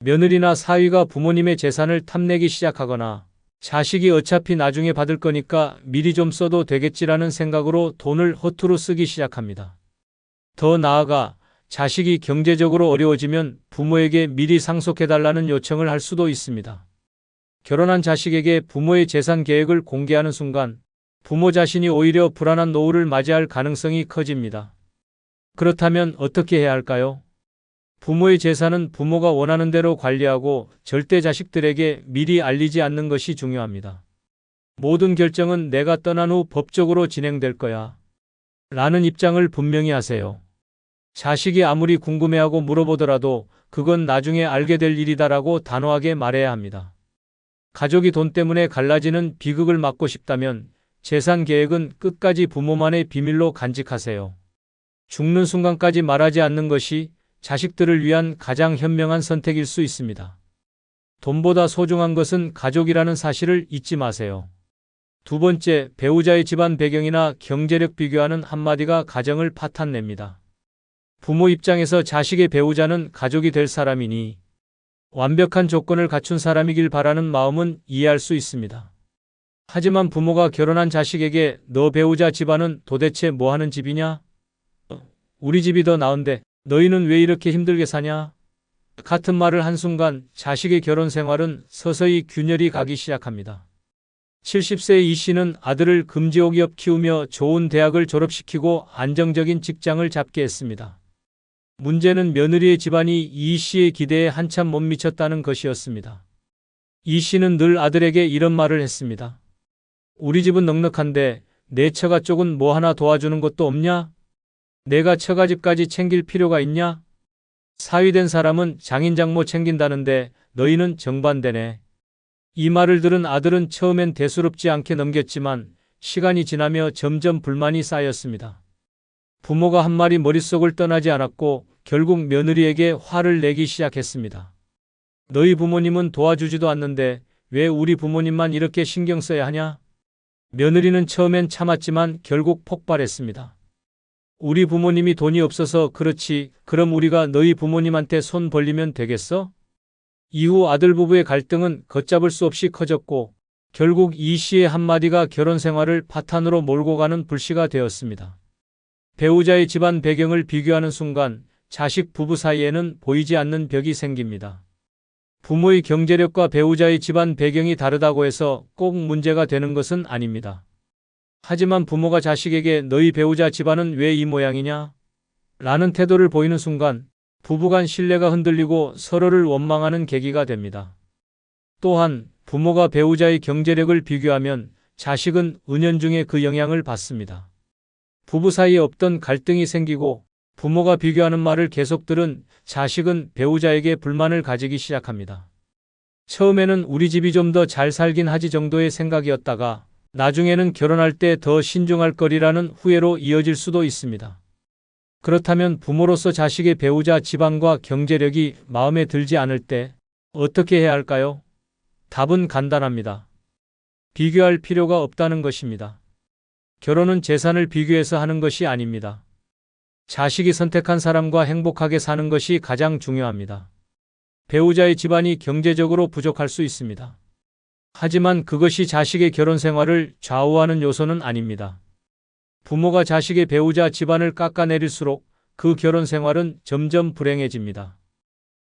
며느리나 사위가 부모님의 재산을 탐내기 시작하거나 자식이 어차피 나중에 받을 거니까 미리 좀 써도 되겠지라는 생각으로 돈을 허투루 쓰기 시작합니다. 더 나아가 자식이 경제적으로 어려워지면 부모에게 미리 상속해달라는 요청을 할 수도 있습니다. 결혼한 자식에게 부모의 재산 계획을 공개하는 순간 부모 자신이 오히려 불안한 노후를 맞이할 가능성이 커집니다. 그렇다면 어떻게 해야 할까요? 부모의 재산은 부모가 원하는 대로 관리하고 절대 자식들에게 미리 알리지 않는 것이 중요합니다. 모든 결정은 내가 떠난 후 법적으로 진행될 거야. 라는 입장을 분명히 하세요. 자식이 아무리 궁금해하고 물어보더라도 그건 나중에 알게 될 일이다라고 단호하게 말해야 합니다. 가족이 돈 때문에 갈라지는 비극을 막고 싶다면 재산 계획은 끝까지 부모만의 비밀로 간직하세요. 죽는 순간까지 말하지 않는 것이 자식들을 위한 가장 현명한 선택일 수 있습니다. 돈보다 소중한 것은 가족이라는 사실을 잊지 마세요. 두 번째, 배우자의 집안 배경이나 경제력 비교하는 한마디가 가정을 파탄냅니다. 부모 입장에서 자식의 배우자는 가족이 될 사람이니 완벽한 조건을 갖춘 사람이길 바라는 마음은 이해할 수 있습니다. 하지만 부모가 결혼한 자식에게 너 배우자 집안은 도대체 뭐 하는 집이냐? 우리 집이 더 나은데 너희는 왜 이렇게 힘들게 사냐? 같은 말을 한순간 자식의 결혼 생활은 서서히 균열이 가기 시작합니다. 70세의 이 씨는 아들을 금지옥이업 키우며 좋은 대학을 졸업시키고 안정적인 직장을 잡게 했습니다. 문제는 며느리의 집안이 이 씨의 기대에 한참 못 미쳤다는 것이었습니다. 이 씨는 늘 아들에게 이런 말을 했습니다. 우리 집은 넉넉한데 내 처가 쪽은 뭐 하나 도와주는 것도 없냐? 내가 처가집까지 챙길 필요가 있냐? 사위된 사람은 장인 장모 챙긴다는데 너희는 정반대네. 이 말을 들은 아들은 처음엔 대수롭지 않게 넘겼지만 시간이 지나며 점점 불만이 쌓였습니다. 부모가 한 말이 머릿속을 떠나지 않았고 결국 며느리에게 화를 내기 시작했습니다. 너희 부모님은 도와주지도 않는데 왜 우리 부모님만 이렇게 신경 써야 하냐? 며느리는 처음엔 참았지만 결국 폭발했습니다. 우리 부모님이 돈이 없어서 그렇지, 그럼 우리가 너희 부모님한테 손 벌리면 되겠어? 이후 아들 부부의 갈등은 걷잡을 수 없이 커졌고 결국 이 씨의 한마디가 결혼 생활을 파탄으로 몰고 가는 불씨가 되었습니다. 배우자의 집안 배경을 비교하는 순간 자식 부부 사이에는 보이지 않는 벽이 생깁니다. 부모의 경제력과 배우자의 집안 배경이 다르다고 해서 꼭 문제가 되는 것은 아닙니다. 하지만 부모가 자식에게 너희 배우자 집안은 왜 이 모양이냐? 라는 태도를 보이는 순간 부부간 신뢰가 흔들리고 서로를 원망하는 계기가 됩니다. 또한 부모가 배우자의 경제력을 비교하면 자식은 은연중에 그 영향을 받습니다. 부부 사이에 없던 갈등이 생기고 부모가 비교하는 말을 계속 들은 자식은 배우자에게 불만을 가지기 시작합니다. 처음에는 우리 집이 좀 더 잘 살긴 하지 정도의 생각이었다가 나중에는 결혼할 때 더 신중할 거리라는 후회로 이어질 수도 있습니다. 그렇다면 부모로서 자식의 배우자 집안과 경제력이 마음에 들지 않을 때 어떻게 해야 할까요? 답은 간단합니다. 비교할 필요가 없다는 것입니다. 결혼은 재산을 비교해서 하는 것이 아닙니다. 자식이 선택한 사람과 행복하게 사는 것이 가장 중요합니다. 배우자의 집안이 경제적으로 부족할 수 있습니다. 하지만 그것이 자식의 결혼 생활을 좌우하는 요소는 아닙니다. 부모가 자식의 배우자 집안을 깎아내릴수록 그 결혼 생활은 점점 불행해집니다.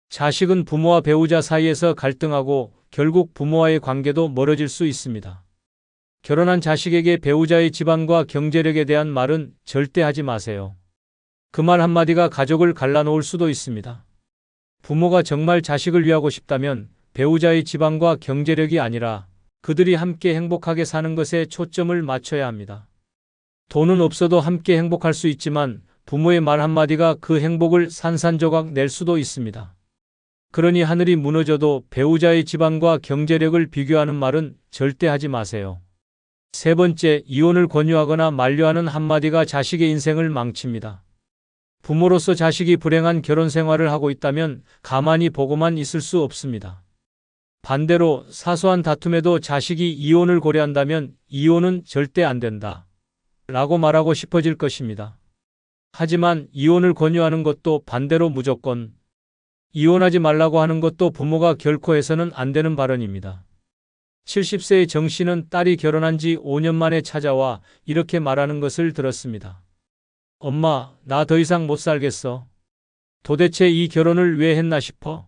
자식은 부모와 배우자 사이에서 갈등하고 결국 부모와의 관계도 멀어질 수 있습니다. 결혼한 자식에게 배우자의 집안과 경제력에 대한 말은 절대 하지 마세요. 그 말 한마디가 가족을 갈라놓을 수도 있습니다. 부모가 정말 자식을 위하고 싶다면 배우자의 집안과 경제력이 아니라 그들이 함께 행복하게 사는 것에 초점을 맞춰야 합니다. 돈은 없어도 함께 행복할 수 있지만 부모의 말 한마디가 그 행복을 산산조각 낼 수도 있습니다. 그러니 하늘이 무너져도 배우자의 집안과 경제력을 비교하는 말은 절대 하지 마세요. 세 번째, 이혼을 권유하거나 만류하는 한마디가 자식의 인생을 망칩니다. 부모로서 자식이 불행한 결혼 생활을 하고 있다면 가만히 보고만 있을 수 없습니다. 반대로 사소한 다툼에도 자식이 이혼을 고려한다면 이혼은 절대 안 된다. 라고 말하고 싶어질 것입니다. 하지만 이혼을 권유하는 것도 반대로 무조건 이혼하지 말라고 하는 것도 부모가 결코 해서는 안 되는 발언입니다. 70세의 정 씨는 딸이 결혼한 지 5년 만에 찾아와 이렇게 말하는 것을 들었습니다. 엄마, 나 더 이상 못 살겠어. 도대체 이 결혼을 왜 했나 싶어?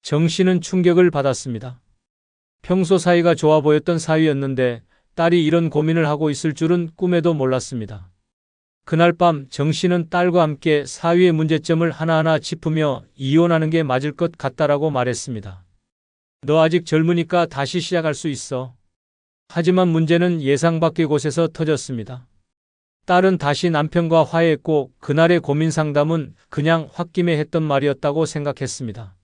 정 씨는 충격을 받았습니다. 평소 사이가 좋아 보였던 사위였는데 딸이 이런 고민을 하고 있을 줄은 꿈에도 몰랐습니다. 그날 밤 정 씨는 딸과 함께 사위의 문제점을 하나하나 짚으며 이혼하는 게 맞을 것 같다라고 말했습니다. 너 아직 젊으니까 다시 시작할 수 있어. 하지만 문제는 예상 밖의 곳에서 터졌습니다. 딸은 다시 남편과 화해했고 그날의 고민 상담은 그냥 홧김에 했던 말이었다고 생각했습니다.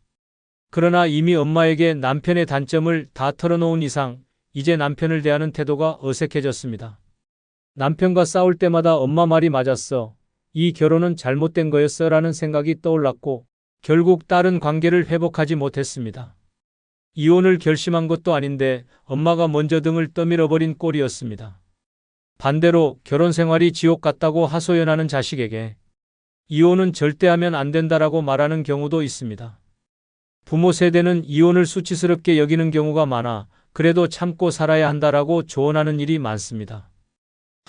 그러나 이미 엄마에게 남편의 단점을 다 털어놓은 이상 이제 남편을 대하는 태도가 어색해졌습니다. 남편과 싸울 때마다 엄마 말이 맞았어. 이 결혼은 잘못된 거였어 라는 생각이 떠올랐고 결국 딸은 관계를 회복하지 못했습니다. 이혼을 결심한 것도 아닌데 엄마가 먼저 등을 떠밀어버린 꼴이었습니다. 반대로 결혼 생활이 지옥 같다고 하소연하는 자식에게 이혼은 절대 하면 안 된다라고 말하는 경우도 있습니다. 부모 세대는 이혼을 수치스럽게 여기는 경우가 많아 그래도 참고 살아야 한다라고 조언하는 일이 많습니다.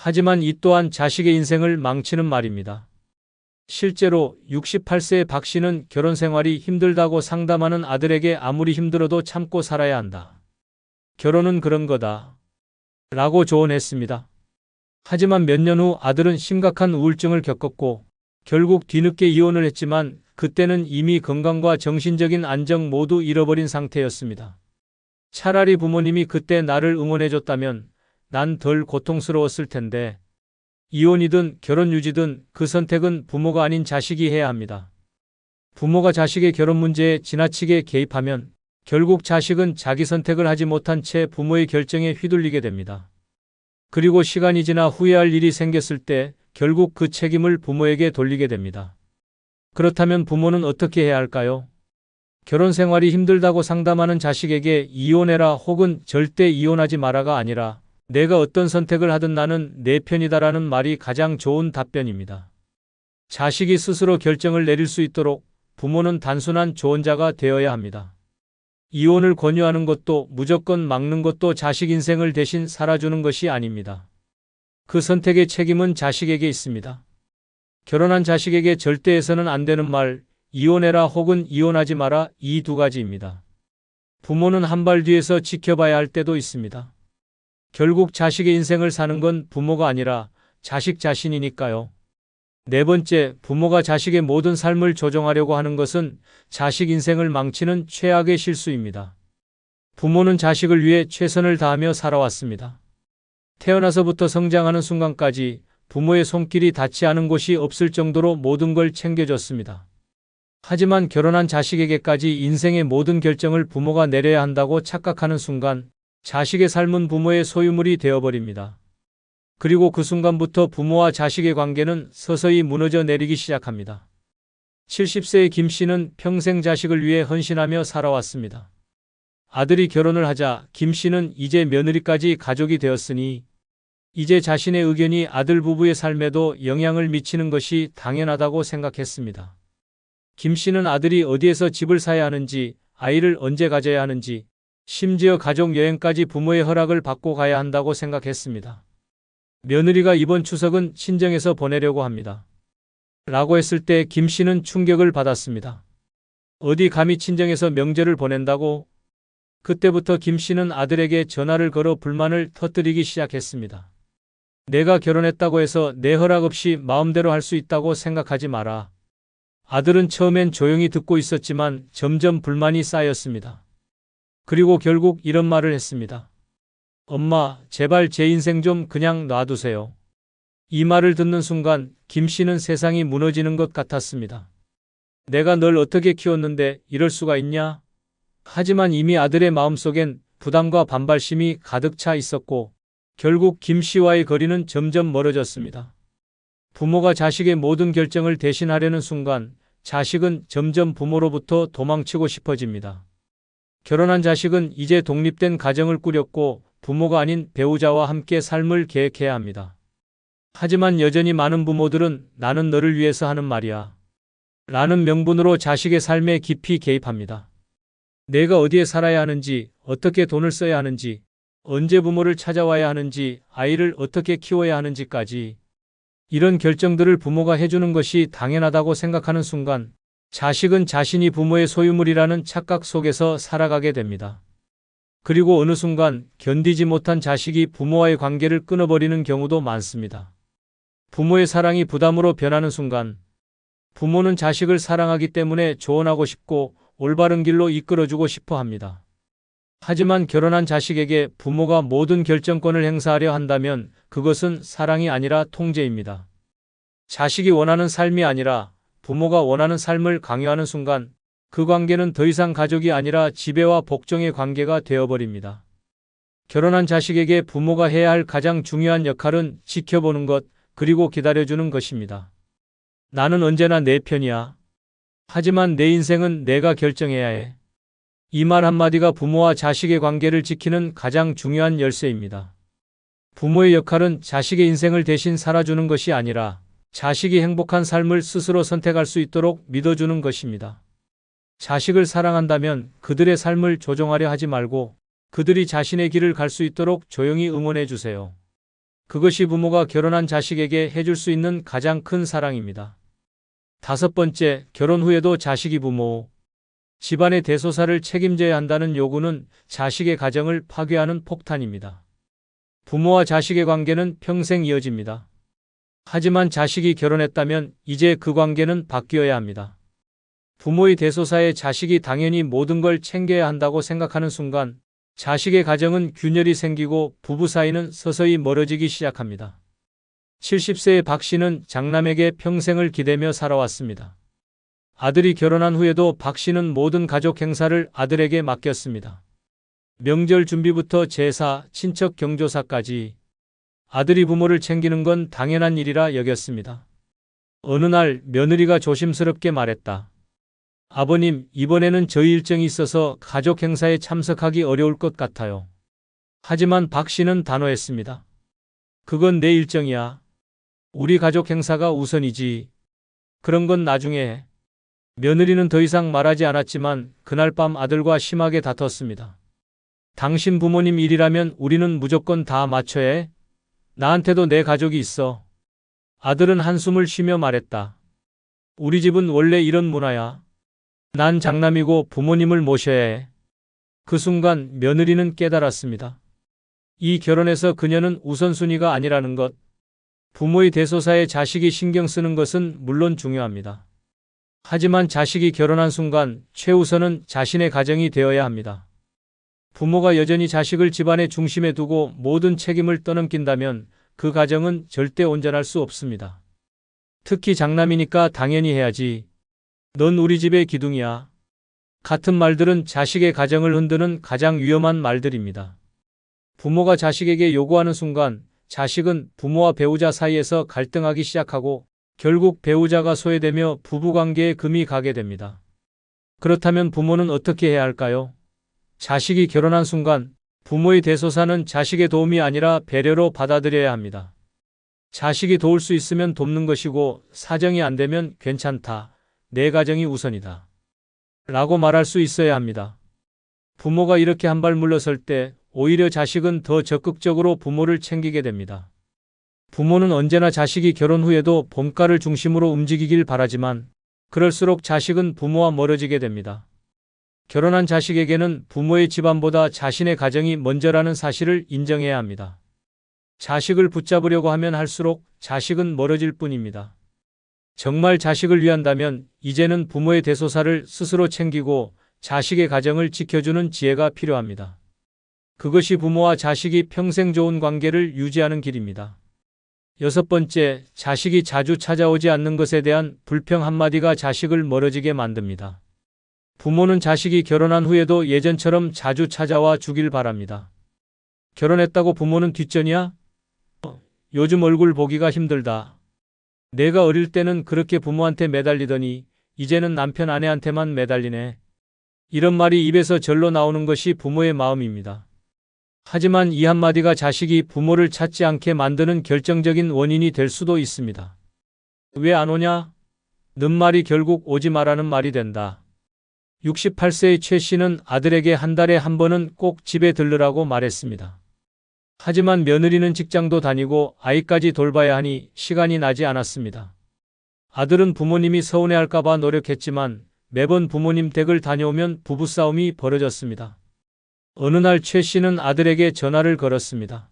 하지만 이 또한 자식의 인생을 망치는 말입니다. 실제로 68세의 박 씨는 결혼 생활이 힘들다고 상담하는 아들에게 아무리 힘들어도 참고 살아야 한다. 결혼은 그런 거다. 라고 조언했습니다. 하지만 몇 년 후 아들은 심각한 우울증을 겪었고 결국 뒤늦게 이혼을 했지만 그때는 이미 건강과 정신적인 안정 모두 잃어버린 상태였습니다. 차라리 부모님이 그때 나를 응원해줬다면 난 덜 고통스러웠을 텐데 이혼이든 결혼 유지든 그 선택은 부모가 아닌 자식이 해야 합니다. 부모가 자식의 결혼 문제에 지나치게 개입하면 결국 자식은 자기 선택을 하지 못한 채 부모의 결정에 휘둘리게 됩니다. 그리고 시간이 지나 후회할 일이 생겼을 때 결국 그 책임을 부모에게 돌리게 됩니다. 그렇다면 부모는 어떻게 해야 할까요? 결혼 생활이 힘들다고 상담하는 자식에게 이혼해라 혹은 절대 이혼하지 마라가 아니라 내가 어떤 선택을 하든 나는 내 편이다라는 말이 가장 좋은 답변입니다. 자식이 스스로 결정을 내릴 수 있도록 부모는 단순한 조언자가 되어야 합니다. 이혼을 권유하는 것도 무조건 막는 것도 자식 인생을 대신 살아주는 것이 아닙니다. 그 선택의 책임은 자식에게 있습니다. 결혼한 자식에게 절대 해서는 안 되는 말, 이혼해라 혹은 이혼하지 마라 이 두 가지입니다. 부모는 한 발 뒤에서 지켜봐야 할 때도 있습니다. 결국 자식의 인생을 사는 건 부모가 아니라 자식 자신이니까요. 네 번째, 부모가 자식의 모든 삶을 조종하려고 하는 것은 자식 인생을 망치는 최악의 실수입니다. 부모는 자식을 위해 최선을 다하며 살아왔습니다. 태어나서부터 성장하는 순간까지 부모의 손길이 닿지 않은 곳이 없을 정도로 모든 걸 챙겨줬습니다. 하지만 결혼한 자식에게까지 인생의 모든 결정을 부모가 내려야 한다고 착각하는 순간 자식의 삶은 부모의 소유물이 되어버립니다. 그리고 그 순간부터 부모와 자식의 관계는 서서히 무너져 내리기 시작합니다. 70세의 김 씨는 평생 자식을 위해 헌신하며 살아왔습니다. 아들이 결혼을 하자 김 씨는 이제 며느리까지 가족이 되었으니 이제 자신의 의견이 아들 부부의 삶에도 영향을 미치는 것이 당연하다고 생각했습니다. 김 씨는 아들이 어디에서 집을 사야 하는지, 아이를 언제 가져야 하는지, 심지어 가족 여행까지 부모의 허락을 받고 가야 한다고 생각했습니다. 며느리가 이번 추석은 친정에서 보내려고 합니다. 라고 했을 때 김 씨는 충격을 받았습니다. 어디 감히 친정에서 명절을 보낸다고? 그때부터 김 씨는 아들에게 전화를 걸어 불만을 터뜨리기 시작했습니다. 내가 결혼했다고 해서 내 허락 없이 마음대로 할 수 있다고 생각하지 마라. 아들은 처음엔 조용히 듣고 있었지만 점점 불만이 쌓였습니다. 그리고 결국 이런 말을 했습니다. 엄마, 제발 제 인생 좀 그냥 놔두세요. 이 말을 듣는 순간 김 씨는 세상이 무너지는 것 같았습니다. 내가 널 어떻게 키웠는데 이럴 수가 있냐? 하지만 이미 아들의 마음속엔 부담과 반발심이 가득 차 있었고 결국 김 씨와의 거리는 점점 멀어졌습니다. 부모가 자식의 모든 결정을 대신하려는 순간 자식은 점점 부모로부터 도망치고 싶어집니다. 결혼한 자식은 이제 독립된 가정을 꾸렸고 부모가 아닌 배우자와 함께 삶을 계획해야 합니다. 하지만 여전히 많은 부모들은 나는 너를 위해서 하는 말이야 라는 명분으로 자식의 삶에 깊이 개입합니다. 내가 어디에 살아야 하는지, 어떻게 돈을 써야 하는지, 언제 부모를 찾아와야 하는지, 아이를 어떻게 키워야 하는지까지 이런 결정들을 부모가 해주는 것이 당연하다고 생각하는 순간 자식은 자신이 부모의 소유물이라는 착각 속에서 살아가게 됩니다. 그리고 어느 순간 견디지 못한 자식이 부모와의 관계를 끊어버리는 경우도 많습니다. 부모의 사랑이 부담으로 변하는 순간 부모는 자식을 사랑하기 때문에 조언하고 싶고 올바른 길로 이끌어주고 싶어 합니다. 하지만 결혼한 자식에게 부모가 모든 결정권을 행사하려 한다면 그것은 사랑이 아니라 통제입니다. 자식이 원하는 삶이 아니라 부모가 원하는 삶을 강요하는 순간 그 관계는 더 이상 가족이 아니라 지배와 복종의 관계가 되어버립니다. 결혼한 자식에게 부모가 해야 할 가장 중요한 역할은 지켜보는 것, 그리고 기다려주는 것입니다. 나는 언제나 내 편이야. 하지만 내 인생은 내가 결정해야 해. 이 말 한마디가 부모와 자식의 관계를 지키는 가장 중요한 열쇠입니다. 부모의 역할은 자식의 인생을 대신 살아주는 것이 아니라 자식이 행복한 삶을 스스로 선택할 수 있도록 믿어주는 것입니다. 자식을 사랑한다면 그들의 삶을 조종하려 하지 말고 그들이 자신의 길을 갈 수 있도록 조용히 응원해 주세요. 그것이 부모가 결혼한 자식에게 해줄 수 있는 가장 큰 사랑입니다. 5번째, 결혼 후에도 자식이 부모. 집안의 대소사를 책임져야 한다는 요구는 자식의 가정을 파괴하는 폭탄입니다. 부모와 자식의 관계는 평생 이어집니다. 하지만 자식이 결혼했다면 이제 그 관계는 바뀌어야 합니다. 부모의 대소사에 자식이 당연히 모든 걸 챙겨야 한다고 생각하는 순간 자식의 가정은 균열이 생기고 부부 사이는 서서히 멀어지기 시작합니다. 70세의 박 씨는 장남에게 평생을 기대며 살아왔습니다. 아들이 결혼한 후에도 박 씨는 모든 가족 행사를 아들에게 맡겼습니다. 명절 준비부터 제사, 친척 경조사까지 아들이 부모를 챙기는 건 당연한 일이라 여겼습니다. 어느 날 며느리가 조심스럽게 말했다. 아버님, 이번에는 저희 일정이 있어서 가족 행사에 참석하기 어려울 것 같아요. 하지만 박 씨는 단호했습니다. 그건 내 일정이야. 우리 가족 행사가 우선이지. 그런 건 나중에 해. 며느리는 더 이상 말하지 않았지만 그날 밤 아들과 심하게 다퉜습니다. 당신 부모님 일이라면 우리는 무조건 다 맞춰야 해. 나한테도 내 가족이 있어. 아들은 한숨을 쉬며 말했다. 우리 집은 원래 이런 문화야. 난 장남이고 부모님을 모셔야 해. 그 순간 며느리는 깨달았습니다. 이 결혼에서 그녀는 우선순위가 아니라는 것. 부모의 대소사에 자식이 신경 쓰는 것은 물론 중요합니다. 하지만 자식이 결혼한 순간 최우선은 자신의 가정이 되어야 합니다. 부모가 여전히 자식을 집안의 중심에 두고 모든 책임을 떠넘긴다면 그 가정은 절대 온전할 수 없습니다. 특히 장남이니까 당연히 해야지. 넌 우리 집의 기둥이야. 같은 말들은 자식의 가정을 흔드는 가장 위험한 말들입니다. 부모가 자식에게 요구하는 순간 자식은 부모와 배우자 사이에서 갈등하기 시작하고 결국 배우자가 소외되며 부부관계에 금이 가게 됩니다. 그렇다면 부모는 어떻게 해야 할까요? 자식이 결혼한 순간 부모의 대소사는 자식의 도움이 아니라 배려로 받아들여야 합니다. 자식이 도울 수 있으면 돕는 것이고 사정이 안 되면 괜찮다. 내 가정이 우선이다. 라고 말할 수 있어야 합니다. 부모가 이렇게 한 발 물러설 때 오히려 자식은 더 적극적으로 부모를 챙기게 됩니다. 부모는 언제나 자식이 결혼 후에도 본가를 중심으로 움직이길 바라지만 그럴수록 자식은 부모와 멀어지게 됩니다. 결혼한 자식에게는 부모의 집안보다 자신의 가정이 먼저라는 사실을 인정해야 합니다. 자식을 붙잡으려고 하면 할수록 자식은 멀어질 뿐입니다. 정말 자식을 위한다면 이제는 부모의 대소사를 스스로 챙기고 자식의 가정을 지켜주는 지혜가 필요합니다. 그것이 부모와 자식이 평생 좋은 관계를 유지하는 길입니다. 6번째, 자식이 자주 찾아오지 않는 것에 대한 불평 한마디가 자식을 멀어지게 만듭니다. 부모는 자식이 결혼한 후에도 예전처럼 자주 찾아와 주길 바랍니다. 결혼했다고 부모는 뒷전이야? 요즘 얼굴 보기가 힘들다. 내가 어릴 때는 그렇게 부모한테 매달리더니 이제는 남편 아내한테만 매달리네. 이런 말이 입에서 절로 나오는 것이 부모의 마음입니다. 하지만 이 한마디가 자식이 부모를 찾지 않게 만드는 결정적인 원인이 될 수도 있습니다. 왜 안 오냐? 는 말이 결국 오지 마라는 말이 된다. 68세의 최 씨는 아들에게 한 달에 한 번은 꼭 집에 들르라고 말했습니다. 하지만 며느리는 직장도 다니고 아이까지 돌봐야 하니 시간이 나지 않았습니다. 아들은 부모님이 서운해할까봐 노력했지만 매번 부모님 댁을 다녀오면 부부싸움이 벌어졌습니다. 어느 날 최 씨는 아들에게 전화를 걸었습니다.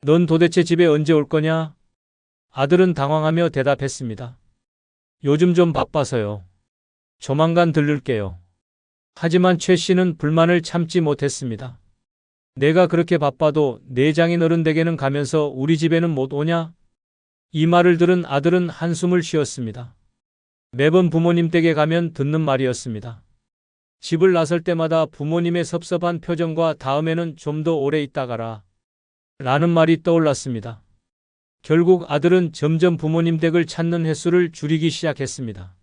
넌 도대체 집에 언제 올 거냐? 아들은 당황하며 대답했습니다. 요즘 좀 바빠서요. 조만간 들를게요. 하지만 최 씨는 불만을 참지 못했습니다. 내가 그렇게 바빠도 내 장인 어른 댁에는 가면서 우리 집에는 못 오냐? 이 말을 들은 아들은 한숨을 쉬었습니다. 매번 부모님 댁에 가면 듣는 말이었습니다. 집을 나설 때마다 부모님의 섭섭한 표정과 다음에는 좀 더 오래 있다 가라 라는 말이 떠올랐습니다. 결국 아들은 점점 부모님 댁을 찾는 횟수를 줄이기 시작했습니다.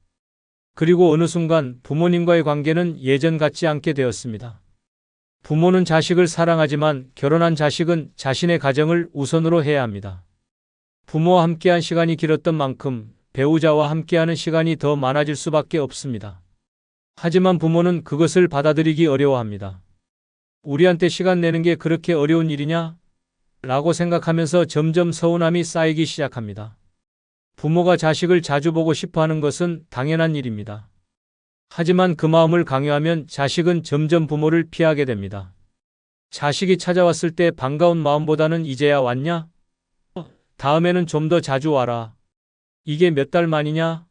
그리고 어느 순간 부모님과의 관계는 예전 같지 않게 되었습니다. 부모는 자식을 사랑하지만 결혼한 자식은 자신의 가정을 우선으로 해야 합니다. 부모와 함께한 시간이 길었던 만큼 배우자와 함께하는 시간이 더 많아질 수밖에 없습니다. 하지만 부모는 그것을 받아들이기 어려워합니다. 우리한테 시간 내는 게 그렇게 어려운 일이냐? 라고 생각하면서 점점 서운함이 쌓이기 시작합니다. 부모가 자식을 자주 보고 싶어 하는 것은 당연한 일입니다. 하지만 그 마음을 강요하면 자식은 점점 부모를 피하게 됩니다. 자식이 찾아왔을 때 반가운 마음보다는 이제야 왔냐? 다음에는 좀 더 자주 와라. 이게 몇 달 만이냐?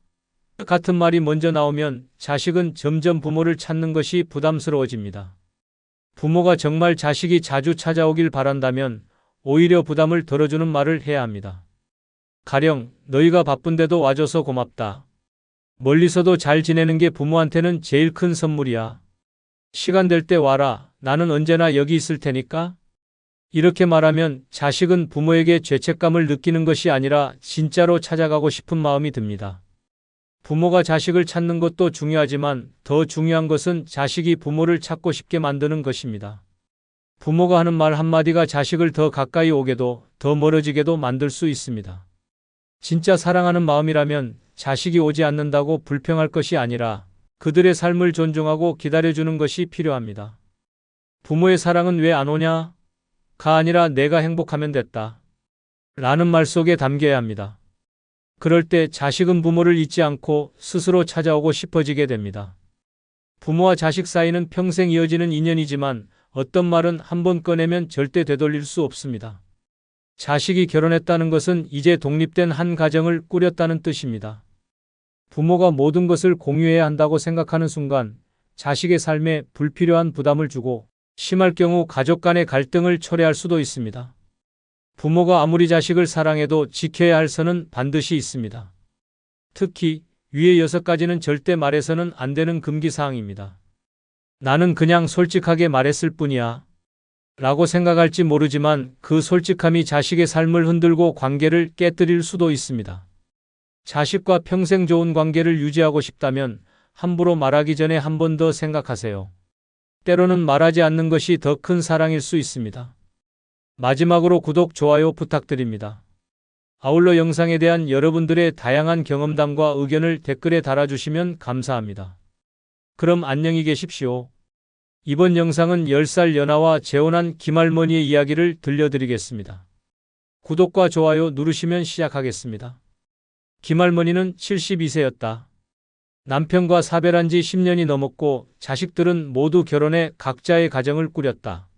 같은 말이 먼저 나오면 자식은 점점 부모를 찾는 것이 부담스러워집니다. 부모가 정말 자식이 자주 찾아오길 바란다면 오히려 부담을 덜어주는 말을 해야 합니다. 가령 너희가 바쁜데도 와줘서 고맙다. 멀리서도 잘 지내는 게 부모한테는 제일 큰 선물이야. 시간 될 때 와라. 나는 언제나 여기 있을 테니까. 이렇게 말하면 자식은 부모에게 죄책감을 느끼는 것이 아니라 진짜로 찾아가고 싶은 마음이 듭니다. 부모가 자식을 찾는 것도 중요하지만 더 중요한 것은 자식이 부모를 찾고 싶게 만드는 것입니다. 부모가 하는 말 한마디가 자식을 더 가까이 오게도 더 멀어지게도 만들 수 있습니다. 진짜 사랑하는 마음이라면 자식이 오지 않는다고 불평할 것이 아니라 그들의 삶을 존중하고 기다려주는 것이 필요합니다. 부모의 사랑은 왜 안 오냐? 가 아니라 내가 행복하면 됐다. 라는 말 속에 담겨야 합니다. 그럴 때 자식은 부모를 잊지 않고 스스로 찾아오고 싶어지게 됩니다. 부모와 자식 사이는 평생 이어지는 인연이지만 어떤 말은 한번 꺼내면 절대 되돌릴 수 없습니다. 자식이 결혼했다는 것은 이제 독립된 한 가정을 꾸렸다는 뜻입니다. 부모가 모든 것을 공유해야 한다고 생각하는 순간 자식의 삶에 불필요한 부담을 주고 심할 경우 가족 간의 갈등을 초래할 수도 있습니다. 부모가 아무리 자식을 사랑해도 지켜야 할 선은 반드시 있습니다. 특히 위의 6가지는 절대 말해서는 안 되는 금기사항입니다. 나는 그냥 솔직하게 말했을 뿐이야 라고 생각할지 모르지만 그 솔직함이 자식의 삶을 흔들고 관계를 깨뜨릴 수도 있습니다. 자식과 평생 좋은 관계를 유지하고 싶다면 함부로 말하기 전에 한 번 더 생각하세요. 때로는 말하지 않는 것이 더 큰 사랑일 수 있습니다. 마지막으로 구독, 좋아요 부탁드립니다. 아울러 영상에 대한 여러분들의 다양한 경험담과 의견을 댓글에 달아주시면 감사합니다. 그럼 안녕히 계십시오. 이번 영상은 10살 연하와 재혼한 김할머니의 이야기를 들려드리겠습니다. 구독과 좋아요 누르시면 시작하겠습니다. 김할머니는 72세였다. 남편과 사별한 지 10년이 넘었고 자식들은 모두 결혼해 각자의 가정을 꾸렸다.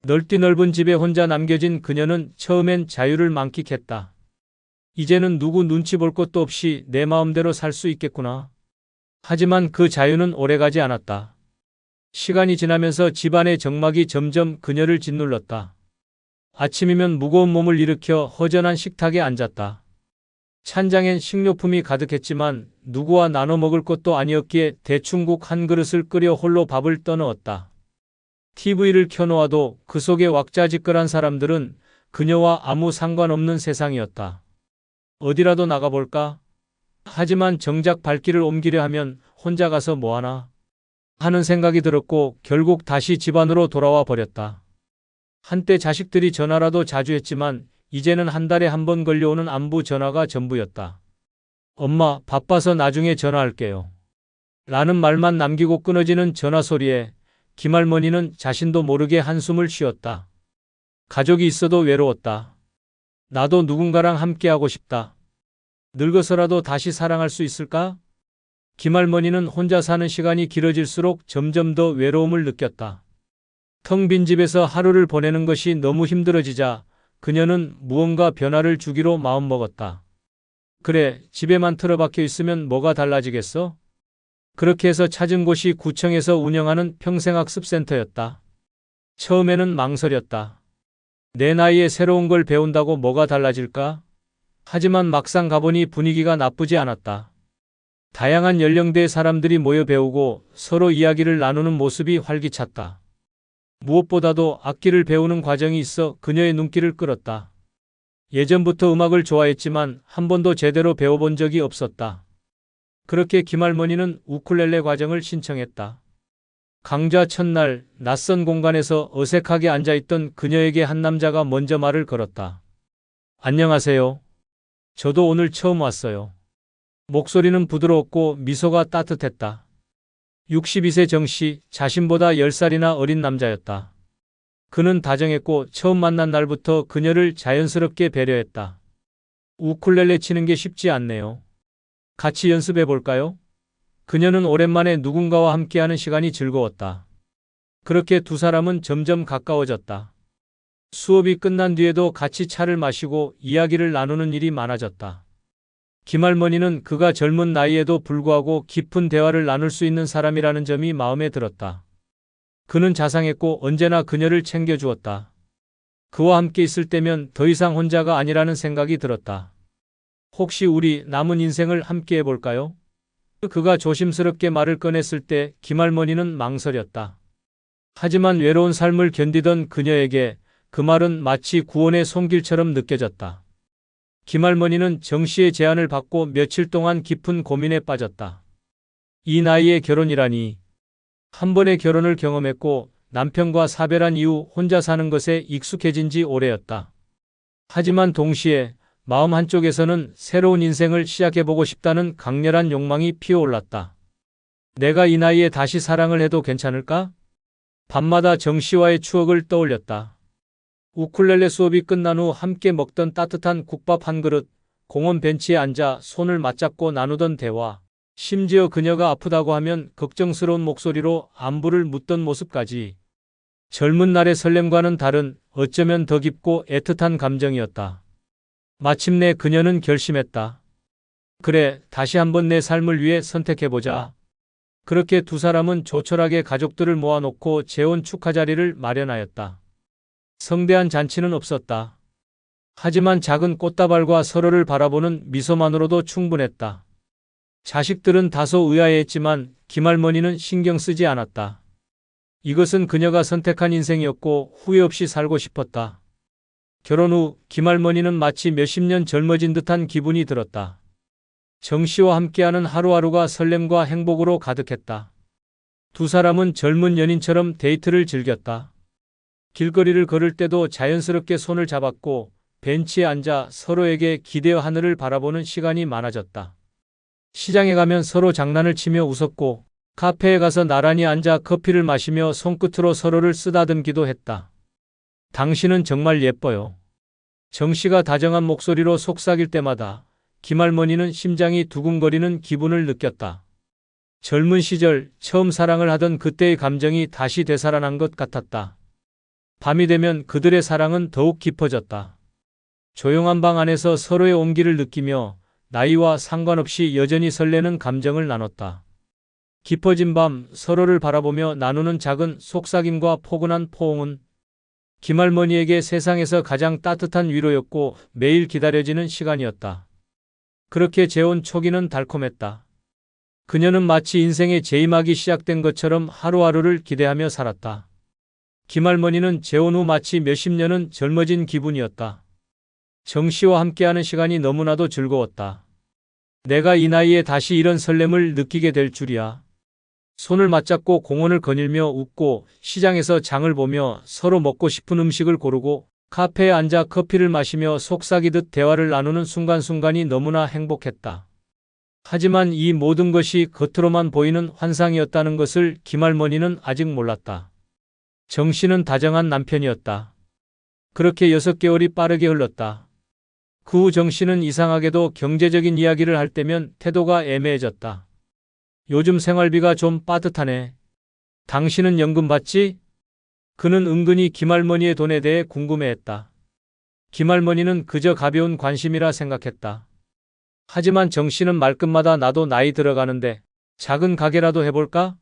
넓디 넓은 집에 혼자 남겨진 그녀는 처음엔 자유를 만끽했다. 이제는 누구 눈치 볼 것도 없이 내 마음대로 살 수 있겠구나. 하지만 그 자유는 오래가지 않았다. 시간이 지나면서 집안의 정막이 점점 그녀를 짓눌렀다. 아침이면 무거운 몸을 일으켜 허전한 식탁에 앉았다. 찬장엔 식료품이 가득했지만 누구와 나눠 먹을 것도 아니었기에 대충국 한 그릇을 끓여 홀로 밥을 떠넣었다. TV를 켜놓아도 그 속에 왁자지껄한 사람들은 그녀와 아무 상관없는 세상이었다. 어디라도 나가볼까? 하지만 정작 발길을 옮기려 하면 혼자 가서 뭐하나? 하는 생각이 들었고 결국 다시 집 안으로 돌아와 버렸다. 한때 자식들이 전화라도 자주 했지만 이제는 한 달에 한 번 걸려오는 안부 전화가 전부였다. 엄마, 바빠서 나중에 전화할게요. 라는 말만 남기고 끊어지는 전화 소리에 김할머니는 자신도 모르게 한숨을 쉬었다. 가족이 있어도 외로웠다. 나도 누군가랑 함께하고 싶다. 늙어서라도 다시 사랑할 수 있을까? 김할머니는 혼자 사는 시간이 길어질수록 점점 더 외로움을 느꼈다. 텅 빈 집에서 하루를 보내는 것이 너무 힘들어지자 그녀는 무언가 변화를 주기로 마음먹었다. 그래, 집에만 틀어박혀 있으면 뭐가 달라지겠어? 그렇게 해서 찾은 곳이 구청에서 운영하는 평생학습센터였다. 처음에는 망설였다. 내 나이에 새로운 걸 배운다고 뭐가 달라질까? 하지만 막상 가보니 분위기가 나쁘지 않았다. 다양한 연령대의 사람들이 모여 배우고 서로 이야기를 나누는 모습이 활기찼다. 무엇보다도 악기를 배우는 과정이 있어 그녀의 눈길을 끌었다. 예전부터 음악을 좋아했지만 한 번도 제대로 배워본 적이 없었다. 그렇게 김할머니는 우쿨렐레 과정을 신청했다. 강좌 첫날 낯선 공간에서 어색하게 앉아있던 그녀에게 한 남자가 먼저 말을 걸었다. 안녕하세요. 저도 오늘 처음 왔어요. 목소리는 부드러웠고 미소가 따뜻했다. 62세 정씨, 자신보다 10살이나 어린 남자였다. 그는 다정했고 처음 만난 날부터 그녀를 자연스럽게 배려했다. 우쿨렐레 치는 게 쉽지 않네요. 같이 연습해 볼까요? 그녀는 오랜만에 누군가와 함께하는 시간이 즐거웠다. 그렇게 두 사람은 점점 가까워졌다. 수업이 끝난 뒤에도 같이 차를 마시고 이야기를 나누는 일이 많아졌다. 김할머니는 그가 젊은 나이에도 불구하고 깊은 대화를 나눌 수 있는 사람이라는 점이 마음에 들었다. 그는 자상했고 언제나 그녀를 챙겨주었다. 그와 함께 있을 때면 더 이상 혼자가 아니라는 생각이 들었다. 혹시 우리 남은 인생을 함께 해볼까요? 그가 조심스럽게 말을 꺼냈을 때 김할머니는 망설였다. 하지만 외로운 삶을 견디던 그녀에게 그 말은 마치 구원의 손길처럼 느껴졌다. 김할머니는 정씨의 제안을 받고 며칠 동안 깊은 고민에 빠졌다. 이 나이에 결혼이라니. 한 번의 결혼을 경험했고 남편과 사별한 이후 혼자 사는 것에 익숙해진 지 오래였다. 하지만 동시에 마음 한쪽에서는 새로운 인생을 시작해보고 싶다는 강렬한 욕망이 피어올랐다. 내가 이 나이에 다시 사랑을 해도 괜찮을까? 밤마다 정씨와의 추억을 떠올렸다. 우쿨렐레 수업이 끝난 후 함께 먹던 따뜻한 국밥 한 그릇, 공원 벤치에 앉아 손을 맞잡고 나누던 대화, 심지어 그녀가 아프다고 하면 걱정스러운 목소리로 안부를 묻던 모습까지. 젊은 날의 설렘과는 다른 어쩌면 더 깊고 애틋한 감정이었다. 마침내 그녀는 결심했다. 그래, 다시 한번 내 삶을 위해 선택해보자. 그렇게 두 사람은 조촐하게 가족들을 모아놓고 재혼 축하 자리를 마련하였다. 성대한 잔치는 없었다. 하지만 작은 꽃다발과 서로를 바라보는 미소만으로도 충분했다. 자식들은 다소 의아해했지만 김할머니는 신경 쓰지 않았다. 이것은 그녀가 선택한 인생이었고 후회 없이 살고 싶었다. 결혼 후 김할머니는 마치 몇십 년 젊어진 듯한 기분이 들었다. 정씨와 함께하는 하루하루가 설렘과 행복으로 가득했다. 두 사람은 젊은 연인처럼 데이트를 즐겼다. 길거리를 걸을 때도 자연스럽게 손을 잡았고 벤치에 앉아 서로에게 기대어 하늘을 바라보는 시간이 많아졌다. 시장에 가면 서로 장난을 치며 웃었고 카페에 가서 나란히 앉아 커피를 마시며 손끝으로 서로를 쓰다듬기도 했다. 당신은 정말 예뻐요. 정씨가 다정한 목소리로 속삭일 때마다 김할머니는 심장이 두근거리는 기분을 느꼈다. 젊은 시절 처음 사랑을 하던 그때의 감정이 다시 되살아난 것 같았다. 밤이 되면 그들의 사랑은 더욱 깊어졌다. 조용한 방 안에서 서로의 온기를 느끼며 나이와 상관없이 여전히 설레는 감정을 나눴다. 깊어진 밤 서로를 바라보며 나누는 작은 속삭임과 포근한 포옹은 김할머니에게 세상에서 가장 따뜻한 위로였고 매일 기다려지는 시간이었다. 그렇게 재혼 초기는 달콤했다. 그녀는 마치 인생의 재임하기 시작된 것처럼 하루하루를 기대하며 살았다. 김할머니는 재혼 후 마치 몇십 년은 젊어진 기분이었다. 정씨와 함께하는 시간이 너무나도 즐거웠다. 내가 이 나이에 다시 이런 설렘을 느끼게 될 줄이야. 손을 맞잡고 공원을 거닐며 웃고 시장에서 장을 보며 서로 먹고 싶은 음식을 고르고 카페에 앉아 커피를 마시며 속삭이듯 대화를 나누는 순간순간이 너무나 행복했다. 하지만 이 모든 것이 겉으로만 보이는 환상이었다는 것을 김할머니는 아직 몰랐다. 정씨는 다정한 남편이었다. 그렇게 6개월이 빠르게 흘렀다. 그 후 정씨는 이상하게도 경제적인 이야기를 할 때면 태도가 애매해졌다. 요즘 생활비가 좀 빠듯하네. 당신은 연금 받지? 그는 은근히 김할머니의 돈에 대해 궁금해했다. 김할머니는 그저 가벼운 관심이라 생각했다. 하지만 정 씨는 말끝마다 나도 나이 들어가는데 작은 가게라도 해볼까?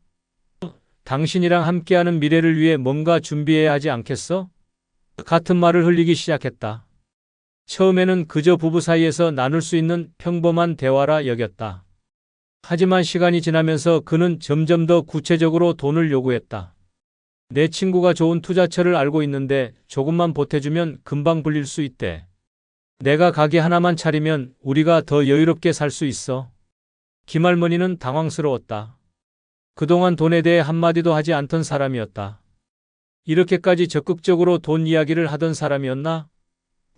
당신이랑 함께하는 미래를 위해 뭔가 준비해야 하지 않겠어? 같은 말을 흘리기 시작했다. 처음에는 그저 부부 사이에서 나눌 수 있는 평범한 대화라 여겼다. 하지만 시간이 지나면서 그는 점점 더 구체적으로 돈을 요구했다. 내 친구가 좋은 투자처를 알고 있는데 조금만 보태주면 금방 불릴 수 있대. 내가 가게 하나만 차리면 우리가 더 여유롭게 살 수 있어. 김할머니는 당황스러웠다. 그동안 돈에 대해 한마디도 하지 않던 사람이었다. 이렇게까지 적극적으로 돈 이야기를 하던 사람이었나?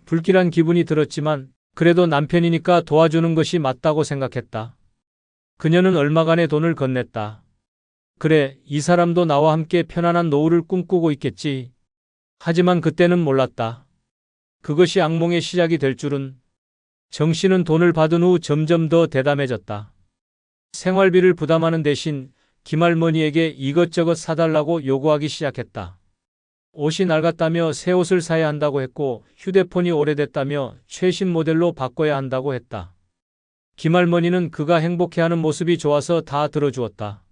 불길한 기분이 들었지만 그래도 남편이니까 도와주는 것이 맞다고 생각했다. 그녀는 얼마간의 돈을 건넸다. 그래, 이 사람도 나와 함께 편안한 노후를 꿈꾸고 있겠지. 하지만 그때는 몰랐다. 그것이 악몽의 시작이 될 줄은. 정 씨는 돈을 받은 후 점점 더 대담해졌다. 생활비를 부담하는 대신 김할머니에게 이것저것 사달라고 요구하기 시작했다. 옷이 낡았다며 새 옷을 사야 한다고 했고 휴대폰이 오래됐다며 최신 모델로 바꿔야 한다고 했다. 김할머니는 그가 행복해하는 모습이 좋아서 다 들어주었다.